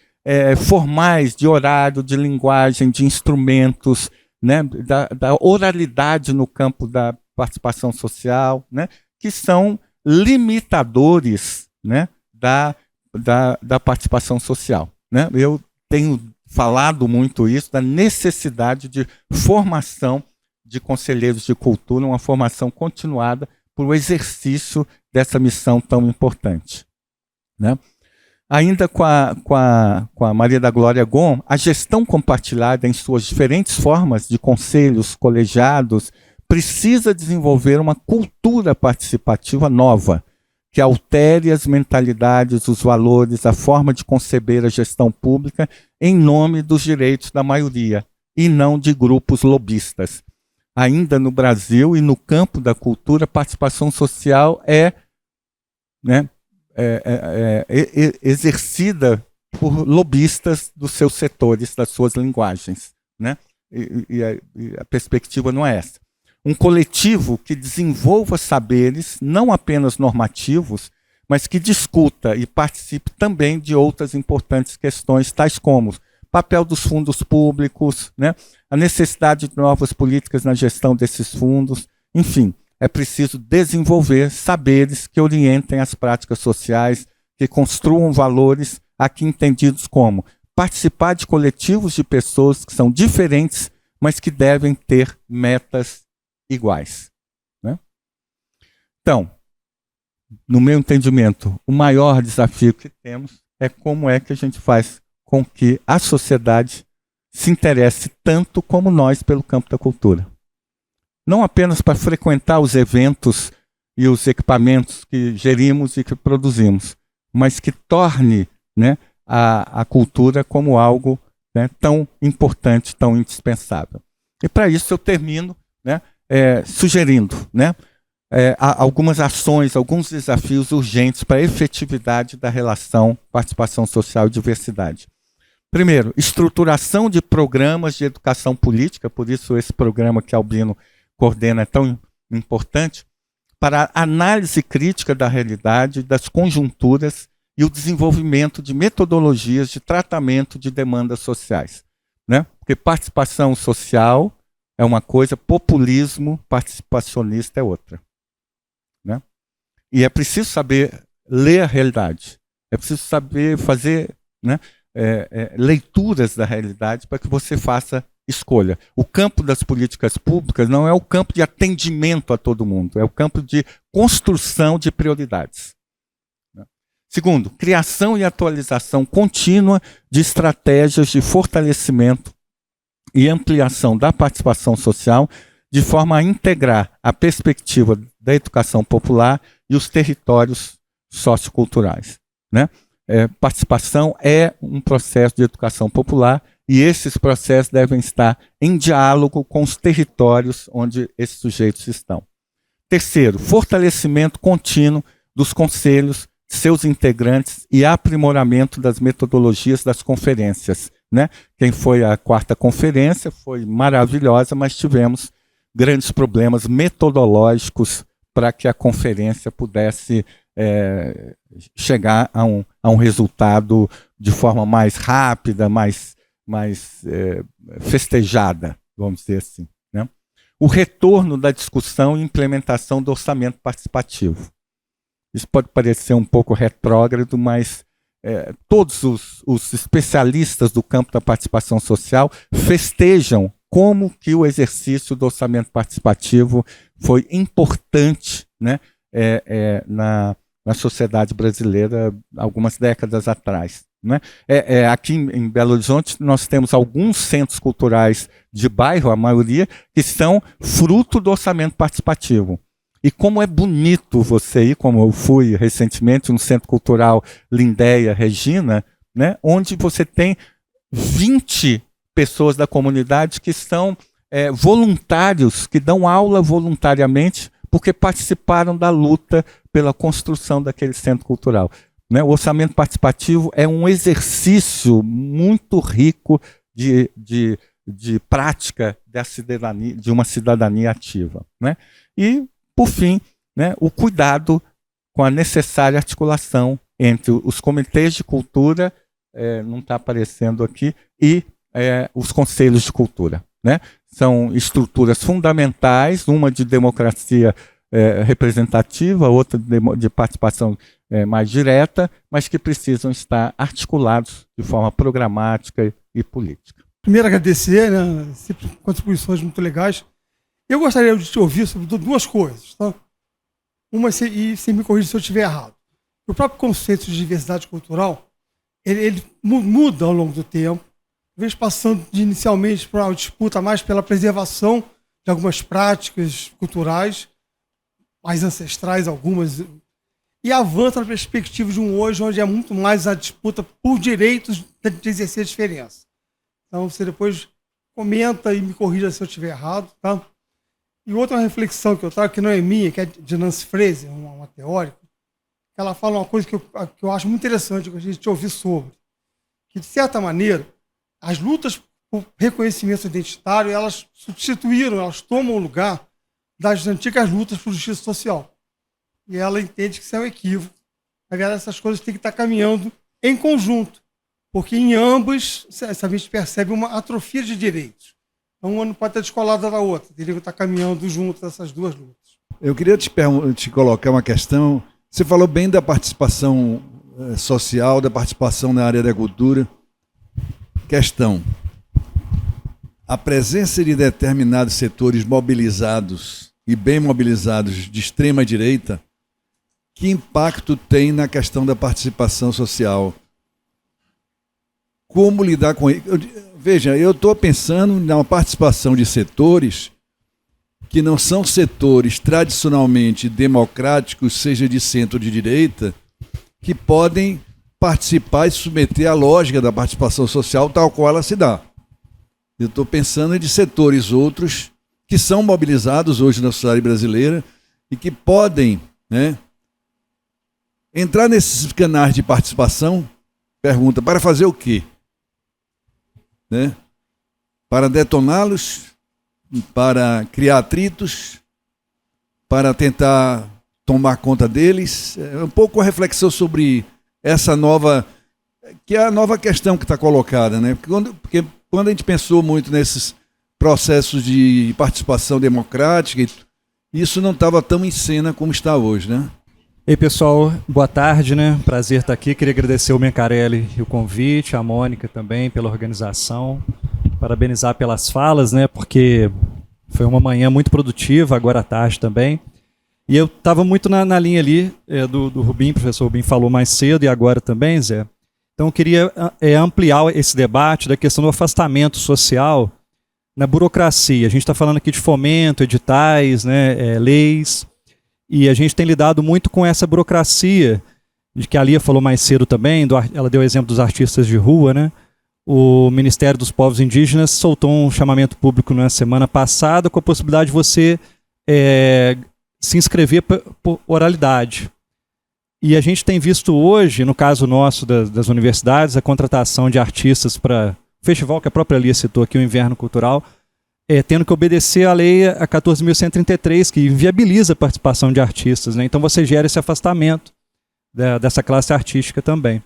formais de horário, de linguagem, de instrumentos, né, da oralidade no campo da participação social, né, que são limitadores, né, da participação social, né? Eu tenho falado muito isso, da necessidade de formação de conselheiros de cultura, uma formação continuada para o exercício dessa missão tão importante, né? Ainda com a Maria da Glória Gon, a gestão compartilhada em suas diferentes formas de conselhos, colegiados, precisa desenvolver uma cultura participativa nova, que altere as mentalidades, os valores, a forma de conceber a gestão pública em nome dos direitos da maioria, e não de grupos lobistas. Ainda no Brasil e no campo da cultura, a participação social exercida por lobistas dos seus setores, das suas linguagens, né? E a perspectiva não é essa. Um coletivo que desenvolva saberes, não apenas normativos, mas que discuta e participe também de outras importantes questões, tais como o papel dos fundos públicos, né? A necessidade de novas políticas na gestão desses fundos. Enfim, é preciso desenvolver saberes que orientem as práticas sociais, que construam valores aqui entendidos como participar de coletivos de pessoas que são diferentes, mas que devem ter metas iguais, né? Então, no meu entendimento, o maior desafio que temos é como é que a gente faz com que a sociedade se interesse tanto como nós pelo campo da cultura. Não apenas para frequentar os eventos e os equipamentos que gerimos e que produzimos, mas que torne, né, a cultura como algo, né, tão importante, tão indispensável. E para isso eu termino, né, sugerindo, né, algumas ações, alguns desafios urgentes para a efetividade da relação participação social e diversidade. Primeiro, estruturação de programas de educação política, por isso esse programa que Albino coordena é tão importante, para a análise crítica da realidade, das conjunturas e o desenvolvimento de metodologias de tratamento de demandas sociais, né? Porque participação social é uma coisa, populismo participacionista é outra, né? E é preciso saber ler a realidade, é preciso saber fazer, né, leituras da realidade para que você faça escolha. O campo das políticas públicas não é o campo de atendimento a todo mundo, é o campo de construção de prioridades. Segundo, criação e atualização contínua de estratégias de fortalecimento e ampliação da participação social, de forma a integrar a perspectiva da educação popular e os territórios socioculturais, né? Participação é um processo de educação popular e esses processos devem estar em diálogo com os territórios onde esses sujeitos estão. Terceiro, fortalecimento contínuo dos conselhos, seus integrantes e aprimoramento das metodologias das conferências, né? Quem foi à quarta conferência foi maravilhosa, mas tivemos grandes problemas metodológicos para que a conferência pudesse chegar a um resultado de forma mais rápida, mais festejada, vamos dizer assim, né? O retorno da discussão e implementação do orçamento participativo. Isso pode parecer um pouco retrógrado, mas todos os especialistas do campo da participação social festejam como que o exercício do orçamento participativo foi importante, né, na sociedade brasileira algumas décadas atrás, né? Aqui em Belo Horizonte nós temos alguns centros culturais de bairro, a maioria, que são fruto do orçamento participativo. E como é bonito você ir, como eu fui recentemente no Centro Cultural Lindéia Regina, né, onde você tem 20 pessoas da comunidade que são voluntários, que dão aula voluntariamente, porque participaram da luta pela construção daquele centro cultural, né? O orçamento participativo é um exercício muito rico de prática de uma cidadania ativa, né? E, por fim, né, o cuidado com a necessária articulação entre os comitês de cultura, não está aparecendo aqui, e os conselhos de cultura, né? São estruturas fundamentais, uma de democracia representativa, outra de participação mais direta, mas que precisam estar articulados de forma programática e política. Primeiro, agradecer, né, sempre contribuições muito legais. Eu gostaria de te ouvir sobre duas coisas. Tá? Uma, e você me corrija se eu estiver errado. O próprio conceito de diversidade cultural, ele muda ao longo do tempo, talvez passando inicialmente para uma disputa mais pela preservação de algumas práticas culturais, mais ancestrais algumas, e avança na perspectiva de um hoje onde é muito mais a disputa por direitos de exercer a diferença. Então você depois comenta e me corrija se eu estiver errado, tá? E outra reflexão que eu trago, que não é minha, que é de Nancy Fraser, uma teórica, ela fala uma coisa que eu acho muito interessante, que a gente ouvir sobre, que de certa maneira as lutas por reconhecimento identitário, elas tomam o lugar das antigas lutas por justiça social. E ela entende que isso é um equívoco. Na verdade, essas coisas têm que estar caminhando em conjunto, porque em ambas a gente percebe uma atrofia de direitos. Então, uma não pode estar descolada da outra, teria que estar caminhando junto essas duas lutas. Eu queria te colocar uma questão. Você falou bem da participação social, da participação na área da cultura. Questão: a presença de determinados setores mobilizados e bem mobilizados de extrema direita, que impacto tem na questão da participação social? Como lidar com isso? Veja, eu estou pensando na participação de setores que não são setores tradicionalmente democráticos, seja de centro ou de direita, que podem participar e submeter à lógica da participação social tal qual ela se dá. Eu estou pensando de setores outros que são mobilizados hoje na sociedade brasileira e que podem, né, entrar nesses canais de participação. Pergunta: para fazer o quê? Né? Para detoná-los, para criar atritos, para tentar tomar conta deles. É um pouco a reflexão sobre essa nova, que é a nova questão que está colocada, né? Porque quando a gente pensou muito nesses processos de participação democrática, isso não estava tão em cena como está hoje, né? Ei, pessoal, boa tarde, né? Prazer estar aqui. Queria agradecer o Mencarelli e o convite, a Mônica também pela organização, parabenizar pelas falas, né? Porque foi uma manhã muito produtiva, agora à tarde também. E eu estava muito na linha ali do Rubim, o professor Rubim falou mais cedo e agora também, Zé. Então eu queria ampliar esse debate da questão do afastamento social na burocracia. A gente está falando aqui de fomento, editais, né, leis, e a gente tem lidado muito com essa burocracia, de que a Lia falou mais cedo também, ela deu o exemplo dos artistas de rua, né? O Ministério dos Povos Indígenas soltou um chamamento público na semana passada com a possibilidade de você se inscrever por oralidade. E a gente tem visto hoje, no caso nosso das universidades, a contratação de artistas para festival que a própria Lia citou aqui, o Inverno Cultural, tendo que obedecer à lei a 14.133, que inviabiliza a participação de artistas, né? Então você gera esse afastamento dessa classe artística também.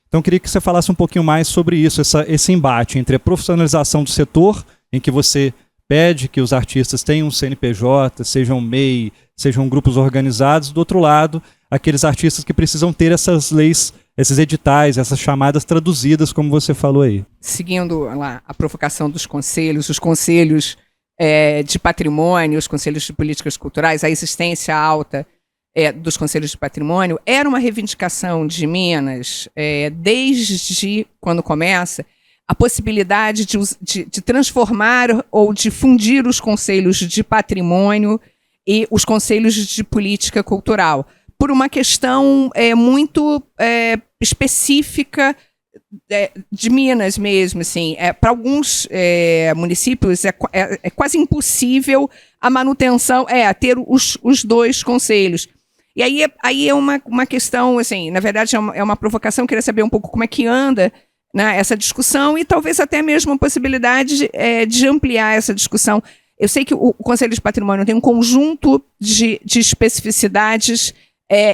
Então eu queria que você falasse um pouquinho mais sobre isso, esse embate entre a profissionalização do setor, em que você pede que os artistas tenham um CNPJ, sejam MEI, sejam grupos organizados, do outro lado, aqueles artistas que precisam ter essas leis, esses editais, essas chamadas traduzidas, como você falou aí. Seguindo lá a provocação dos conselhos, os conselhos de patrimônio, os conselhos de políticas culturais, a existência alta dos conselhos de patrimônio, era uma reivindicação de Minas, desde quando começa, a possibilidade de transformar ou de fundir os conselhos de patrimônio e os conselhos de política cultural, por uma questão muito específica de Minas mesmo. Assim. Para alguns municípios é quase impossível a manutenção, ter os dois conselhos. E aí é uma questão, assim, na verdade é uma provocação, eu queria saber um pouco como é que anda, né, essa discussão, e talvez até mesmo a possibilidade de ampliar essa discussão. Eu sei que o Conselho de Patrimônio tem um conjunto de especificidades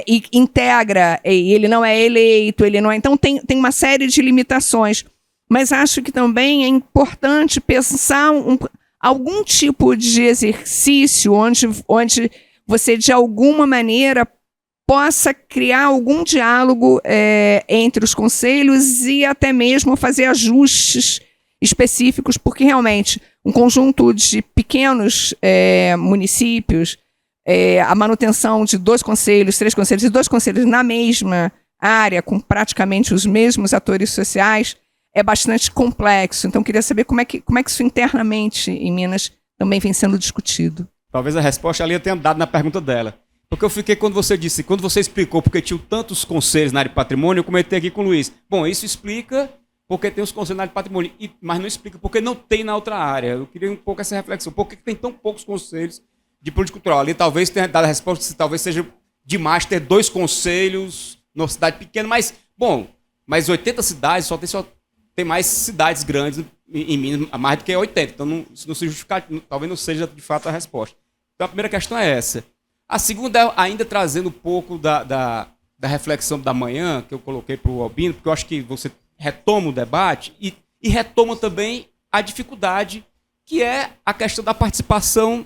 e integra, e ele não é eleito, ele não é, então tem uma série de limitações, mas acho que também é importante pensar algum tipo de exercício onde você, de alguma maneira, possa criar algum diálogo entre os conselhos e até mesmo fazer ajustes específicos, porque realmente um conjunto de pequenos municípios, a manutenção de 2 conselhos, 3 conselhos e 2 conselhos na mesma área, com praticamente os mesmos atores sociais, é bastante complexo. Então, queria saber como é que isso internamente em Minas também vem sendo discutido. Talvez a resposta ali eu tenha dado na pergunta dela. Porque eu fiquei, quando você explicou porque tinham tantos conselhos na área de patrimônio, eu comentei aqui com o Luiz. Bom, isso explica porque tem os conselhos na área de patrimônio, mas não explica porque não tem na outra área. Eu queria um pouco essa reflexão. Por que tem tão poucos conselhos de política cultural? Ali talvez tenha dado a resposta se talvez seja demais ter 2 conselhos numa cidade pequena, mas, bom, mas 80 cidades, só tem mais cidades grandes em Minas, mais do que 80. Então, isso não se justifica, talvez não seja de fato a resposta. Então, a primeira questão é essa. A segunda é ainda trazendo um pouco da reflexão da manhã, que eu coloquei para o Albino, porque eu acho que você retoma o debate e retoma também a dificuldade, que é a questão da participação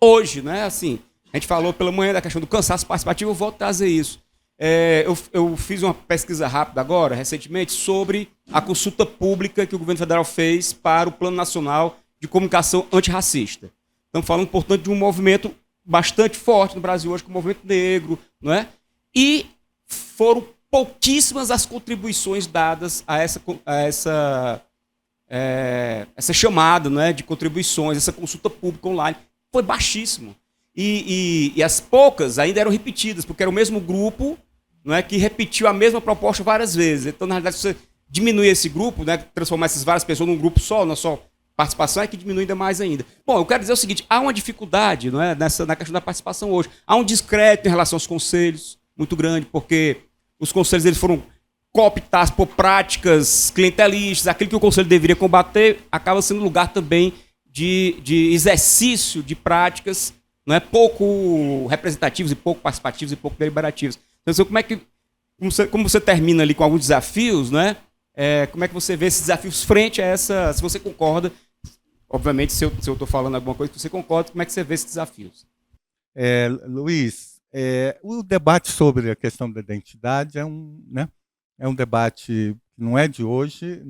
hoje, né? Assim, a gente falou pela manhã da questão do cansaço participativo, eu vou trazer isso. Eu fiz uma pesquisa rápida agora, recentemente, sobre a consulta pública que o governo federal fez para o Plano Nacional de Comunicação Antirracista. Estamos falando, portanto, de um movimento bastante forte no Brasil hoje, com o movimento negro, não é? E foram pouquíssimas as contribuições dadas a essa chamada, não é, de contribuições, essa consulta pública online. Foi baixíssimo. E as poucas ainda eram repetidas, porque era o mesmo grupo, não é, que repetiu a mesma proposta várias vezes. Então, na realidade, se você diminuir esse grupo, né, transformar essas várias pessoas num grupo só, na só participação, é que diminui ainda mais ainda. Bom, eu quero dizer o seguinte, há uma dificuldade, não é, na questão da participação hoje. Há um descrédito em relação aos conselhos, muito grande, porque os conselhos eles foram cooptados por práticas clientelistas, aquilo que o conselho deveria combater acaba sendo lugar também de exercício de práticas, não é, pouco representativos e pouco participativos e pouco deliberativos. Então, como você termina ali com alguns desafios, né? Como é que você vê esses desafios frente a essa, se você concorda, obviamente, se eu estou falando alguma coisa que você concorda, como é que você vê esses desafios? Luiz, o debate sobre a questão da identidade é um debate que não é de hoje,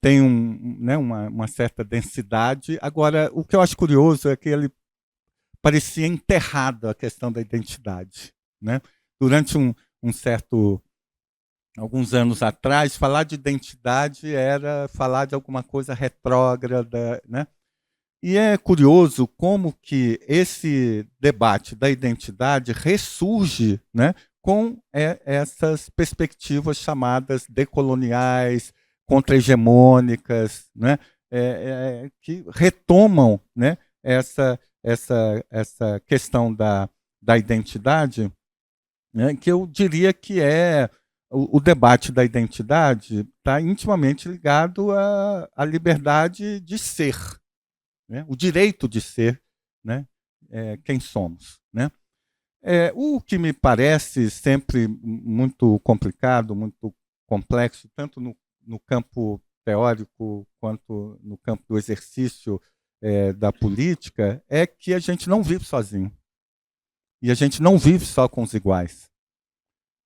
tem uma certa densidade. Agora, o que eu acho curioso é que ele parecia enterrado, a questão da identidade, né? Durante alguns anos atrás, falar de identidade era falar de alguma coisa retrógrada, né? E é curioso como que esse debate da identidade ressurge, né, com essas perspectivas chamadas decoloniais, contra-hegemônicas, né, que retomam, né, essa questão da identidade, né, que eu diria que é o debate da identidade está intimamente ligado à liberdade de ser, né? O direito de ser, né? Quem somos, né? O que me parece sempre muito complicado, muito complexo, tanto no campo teórico quanto no campo do exercício da política, é que a gente não vive sozinho. E a gente não vive só com os iguais,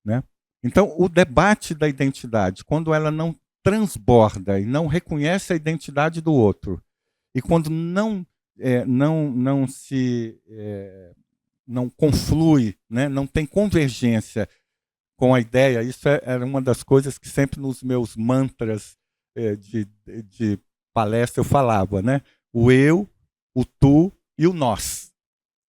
né? Então, o debate da identidade, quando ela não transborda e não reconhece a identidade do outro, e quando não conflui, né, não tem convergência com a ideia, isso era uma das coisas que sempre nos meus mantras de palestra eu falava, né? O eu, o tu e o nós,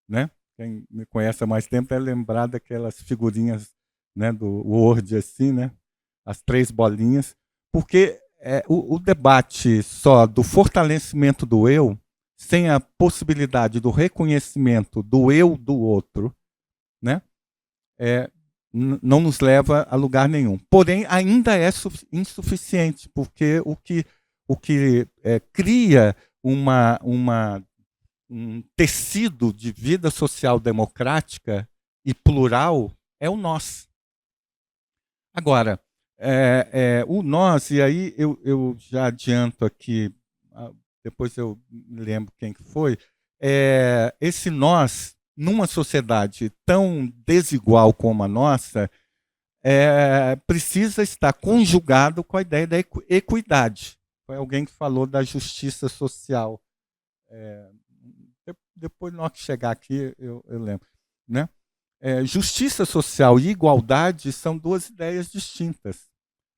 né? Quem me conhece há mais tempo é lembrar daquelas figurinhas, né, do Word, assim, né? As 3 bolinhas, porque o debate só do fortalecimento do eu, sem a possibilidade do reconhecimento do eu do outro, né, não nos leva a lugar nenhum. Porém, ainda é insuficiente, porque o que cria um tecido de vida social democrática e plural é o nós. Agora, o nós, e aí eu já adianto aqui, depois eu me lembro quem que foi, esse nós, numa sociedade tão desigual como a nossa, precisa estar conjugado com a ideia da equidade. Foi alguém que falou da justiça social. Depois, na hora que chegar aqui, eu lembro, né? Justiça social e igualdade são 2 ideias distintas.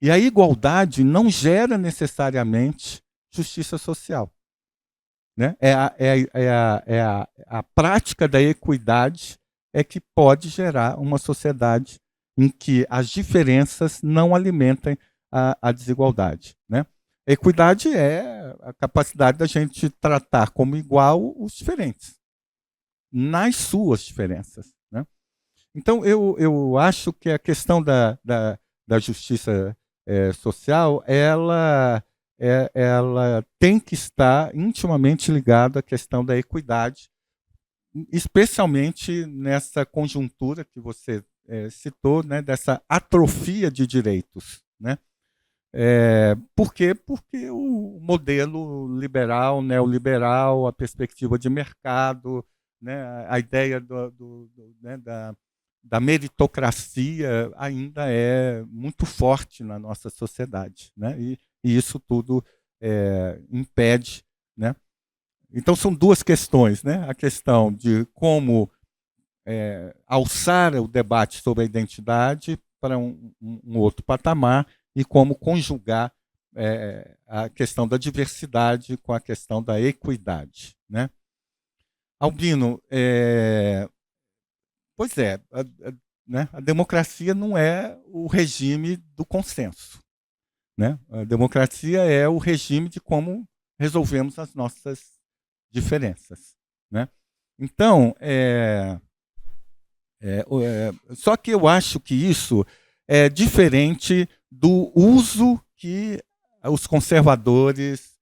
E a igualdade não gera necessariamente justiça social, né? A prática da equidade que pode gerar uma sociedade em que as diferenças não alimentem a desigualdade, né? A equidade é a capacidade da gente tratar como igual os diferentes, nas suas diferenças, né? Então, eu acho que a questão da justiça social, ela tem que estar intimamente ligada à questão da equidade, especialmente nessa conjuntura que você citou, né, dessa atrofia de direitos, né? Por quê? Porque o modelo liberal, neoliberal, a perspectiva de mercado, né, a ideia né, da meritocracia ainda é muito forte na nossa sociedade, né? E isso tudo impede, né? Então são 2 questões, né? A questão de como alçar o debate sobre a identidade para um outro patamar e como conjugar a questão da diversidade com a questão da equidade, né? Albino, pois é, né? A democracia não é o regime do consenso, né? A democracia é o regime de como resolvemos as nossas diferenças, né? Então, só que eu acho que isso é diferente do uso que os conservadores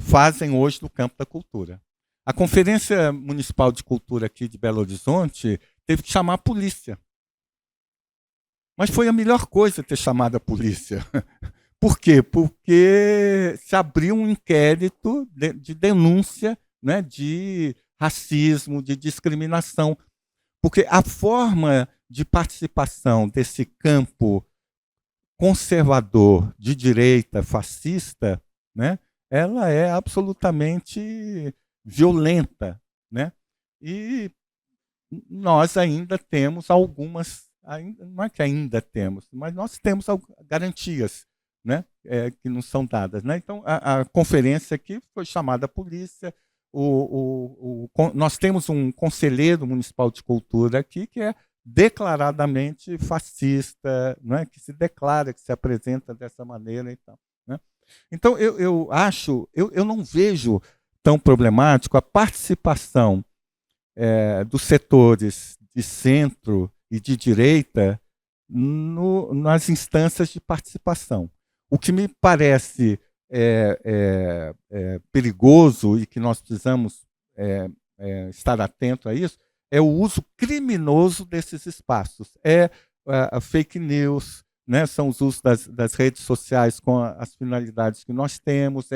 fazem hoje no campo da cultura. A Conferência Municipal de Cultura aqui de Belo Horizonte teve que chamar a polícia. Mas foi a melhor coisa ter chamado a polícia. Por quê? Porque se abriu um inquérito de denúncia, né, de racismo, de discriminação. Porque a forma de participação desse campo conservador, de direita, fascista, né, ela é absolutamente violenta, né? E nós ainda temos algumas, não é que ainda temos, mas nós temos garantias, né, que não são dadas, né? Então, a conferência aqui foi chamada a polícia, nós temos um conselheiro municipal de cultura aqui que é declaradamente fascista, não é? Que se declara, que se apresenta dessa maneira e tal, né? Então, eu acho, eu não vejo tão problemático a participação dos setores de centro e de direita nas instâncias de participação. O que me parece perigoso e que nós precisamos estar atento a isso é o uso criminoso desses espaços. A fake news, né, são os usos das redes sociais com as finalidades que nós temos,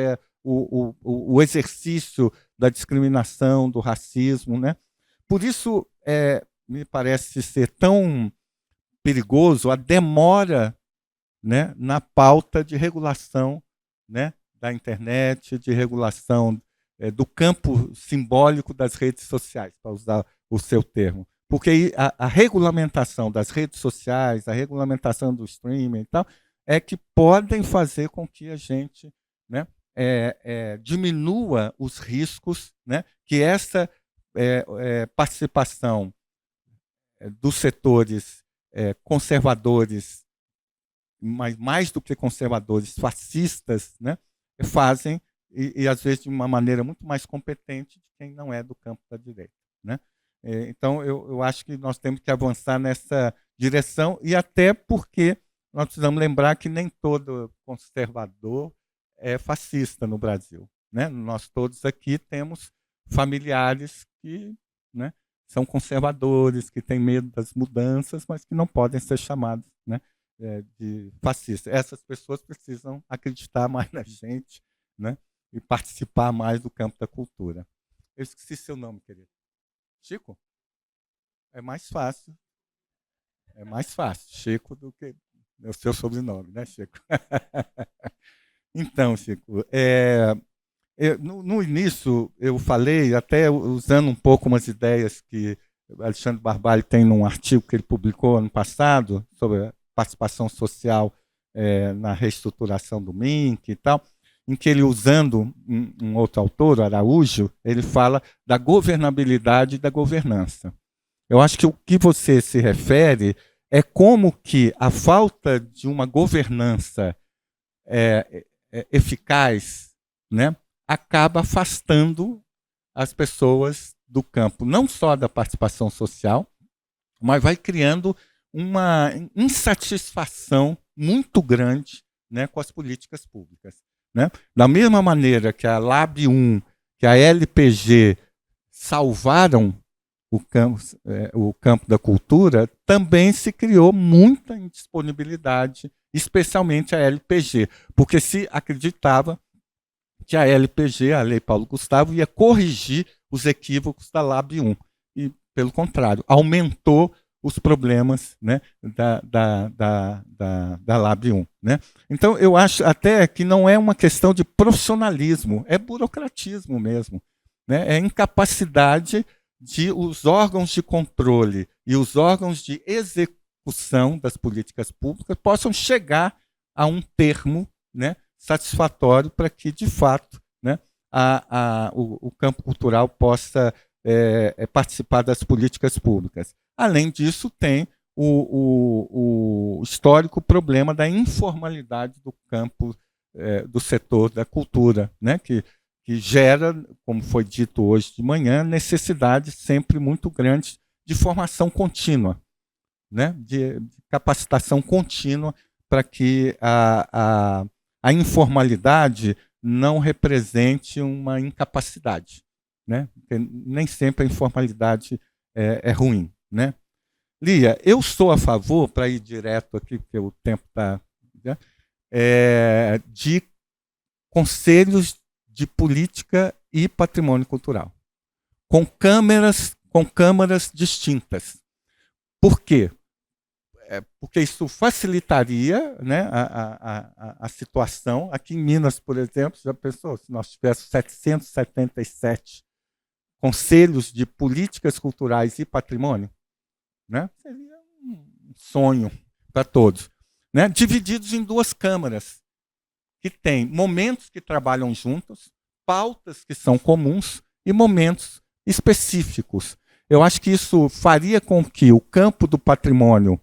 o exercício da discriminação, do racismo, né? Por isso, me parece ser tão perigoso a demora, né, na pauta de regulação, né, da internet, de regulação do campo simbólico das redes sociais, para usar o seu termo. Porque a regulamentação das redes sociais, a regulamentação do streaming e tal, é que podem fazer com que a gente, né, diminua os riscos, né, que essa participação dos setores conservadores, mas mais do que conservadores, fascistas, né, fazem, e às vezes de uma maneira muito mais competente de quem não é do campo da direita, né? Então, eu acho que nós temos que avançar nessa direção, e até porque nós precisamos lembrar que nem todo conservador é fascista no Brasil, né? Nós todos aqui temos familiares que, né, são conservadores, que têm medo das mudanças, mas que não podem ser chamados, né, de fascistas. Essas pessoas precisam acreditar mais na gente, né, e participar mais do campo da cultura. Eu esqueci seu nome, querido. Chico? É mais fácil. É mais fácil, Chico, do que o seu sobrenome, né, Chico? Então, Chico, no início eu falei, até usando um pouco umas ideias que Alexandre Barbalho tem num artigo que ele publicou ano passado, sobre a participação social na reestruturação do MINC e tal, em que ele, usando um outro autor, Araújo, ele fala da governabilidade e da governança. Eu acho que o que você se refere é como que a falta de uma governança eficaz, né, acaba afastando as pessoas do campo, não só da participação social, mas vai criando uma insatisfação muito grande, né, com as políticas públicas, né? Da mesma maneira que a Lab 1, que a LPG salvaram o campo da cultura, também se criou muita indisponibilidade, especialmente a LPG, porque se acreditava que a LPG, a Lei Paulo Gustavo, ia corrigir os equívocos da Lab 1. E, pelo contrário, aumentou os problemas, né, da Lab 1. Né? Então, eu acho até que não é uma questão de profissionalismo, é burocratismo mesmo. Né? É incapacidade de os órgãos de controle e os órgãos de execução das políticas públicas possam chegar a um termo, né, satisfatório para que, de fato, né, o campo cultural possa participar das políticas públicas. Além disso, tem o histórico problema da informalidade do campo do setor da cultura, né, que gera, como foi dito hoje de manhã, necessidades sempre muito grandes de formação contínua, né, de capacitação contínua para que a informalidade não represente uma incapacidade, né? Porque nem sempre a informalidade é ruim, né? Lia, eu sou a favor, para ir direto aqui, porque o tempo está, né, de conselhos de política e patrimônio cultural, com câmaras distintas. Por quê? Porque isso facilitaria, né, a situação. Aqui em Minas, por exemplo, já pensou, se nós tivéssemos 777 conselhos de políticas culturais e patrimônio, né, seria um sonho para todos, né, divididos em duas câmaras, que têm momentos que trabalham juntos, pautas que são comuns e momentos específicos. Eu acho que isso faria com que o campo do patrimônio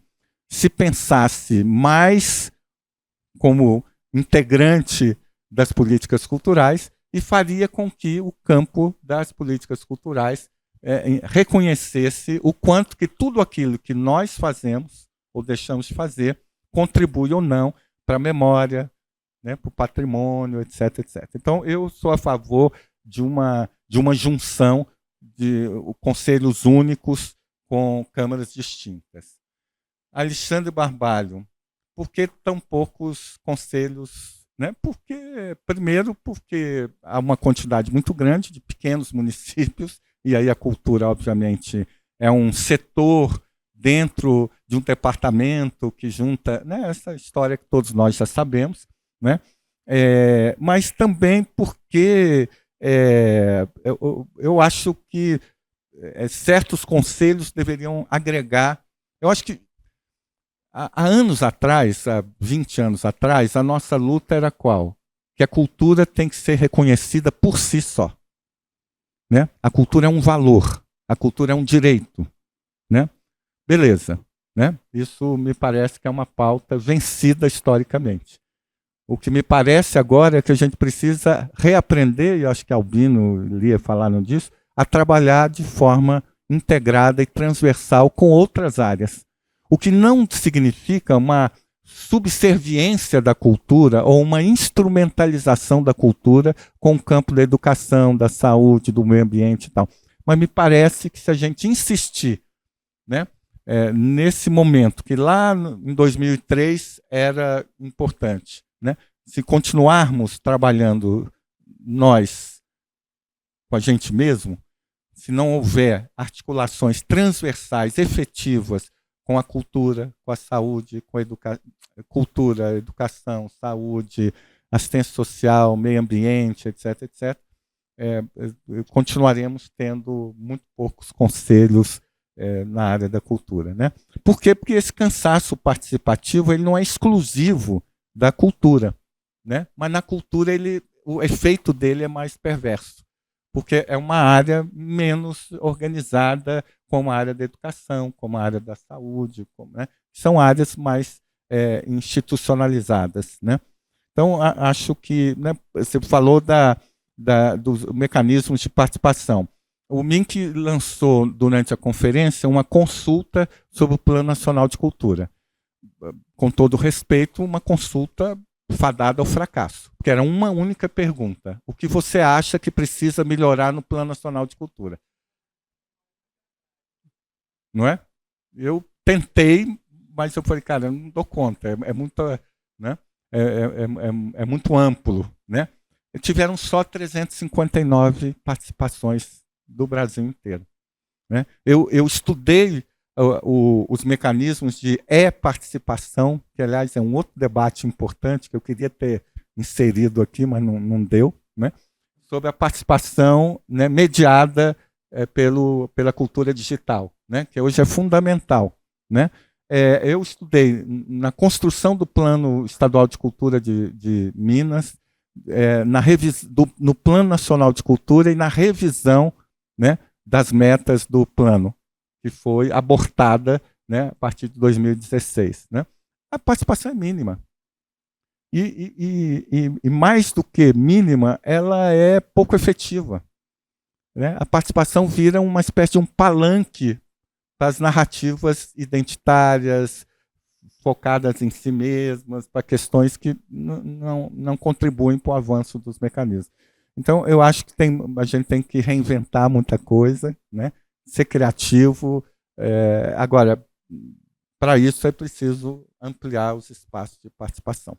se pensasse mais como integrante das políticas culturais e faria com que o campo das políticas culturais reconhecesse o quanto que tudo aquilo que nós fazemos, ou deixamos de fazer, contribui ou não para a memória, né, para o patrimônio, etc, etc. Então, eu sou a favor de uma junção de conselhos únicos com câmaras distintas. Alexandre Barbalho, por que tão poucos conselhos? Né? Primeiro, porque há uma quantidade muito grande de pequenos municípios, e aí a cultura, obviamente, é um setor dentro de um departamento que junta, né, essa história que todos nós já sabemos, né? Mas também porque eu acho que certos conselhos deveriam agregar. Eu acho que há anos atrás, há 20 anos atrás, a nossa luta era qual? Que a cultura tem que ser reconhecida por si só. Né? A cultura é um valor, a cultura é um direito. Né? Beleza. Né? Isso me parece que é uma pauta vencida historicamente. O que me parece agora é que a gente precisa reaprender, e acho que Albino e Lia falaram disso, a trabalhar de forma integrada e transversal com outras áreas. O que não significa uma subserviência da cultura ou uma instrumentalização da cultura com o campo da educação, da saúde, do meio ambiente e tal. Mas me parece que se a gente insistir, né, nesse momento, que lá em 2003 era importante, né, se continuarmos trabalhando nós com a gente mesmo, se não houver articulações transversais, efetivas, com a cultura, com a saúde, com a cultura, educação, saúde, assistência social, meio ambiente, etc., etc., continuaremos tendo muito poucos conselhos na área da cultura. Né? Por quê? Porque esse cansaço participativo ele não é exclusivo da cultura, né? Mas na cultura o efeito dele é mais perverso, porque é uma área menos organizada, como a área da educação, como a área da saúde, né? São áreas mais institucionalizadas. Né? Então, acho que, né, você falou dos mecanismos de participação. O MINC lançou, durante a conferência, uma consulta sobre o Plano Nacional de Cultura. Com todo respeito, uma consulta fadada ao fracasso, porque era uma única pergunta. O que você acha que precisa melhorar no Plano Nacional de Cultura? Não é? Eu tentei, mas eu falei, cara, eu não dou conta, é muito, né? É muito amplo. Né? Tiveram só 359 participações do Brasil inteiro. Né? Eu estudei os mecanismos de participação, que, aliás, é um outro debate importante que eu queria ter inserido aqui, mas não deu, né? Sobre a participação, né, mediada pela cultura digital, né, que hoje é fundamental. Né? Eu estudei na construção do Plano Estadual de Cultura de Minas, no Plano Nacional de Cultura e na revisão, né, das metas do plano, que foi abortada, né, a partir de 2016. Né? A participação é mínima. E mais do que mínima, ela é pouco efetiva. Né? A participação vira uma espécie de um palanque para as narrativas identitárias, focadas em si mesmas, para questões que não contribuem para o avanço dos mecanismos. Então, eu acho que a gente tem que reinventar muita coisa, né? Ser criativo. Agora, para isso é preciso ampliar os espaços de participação.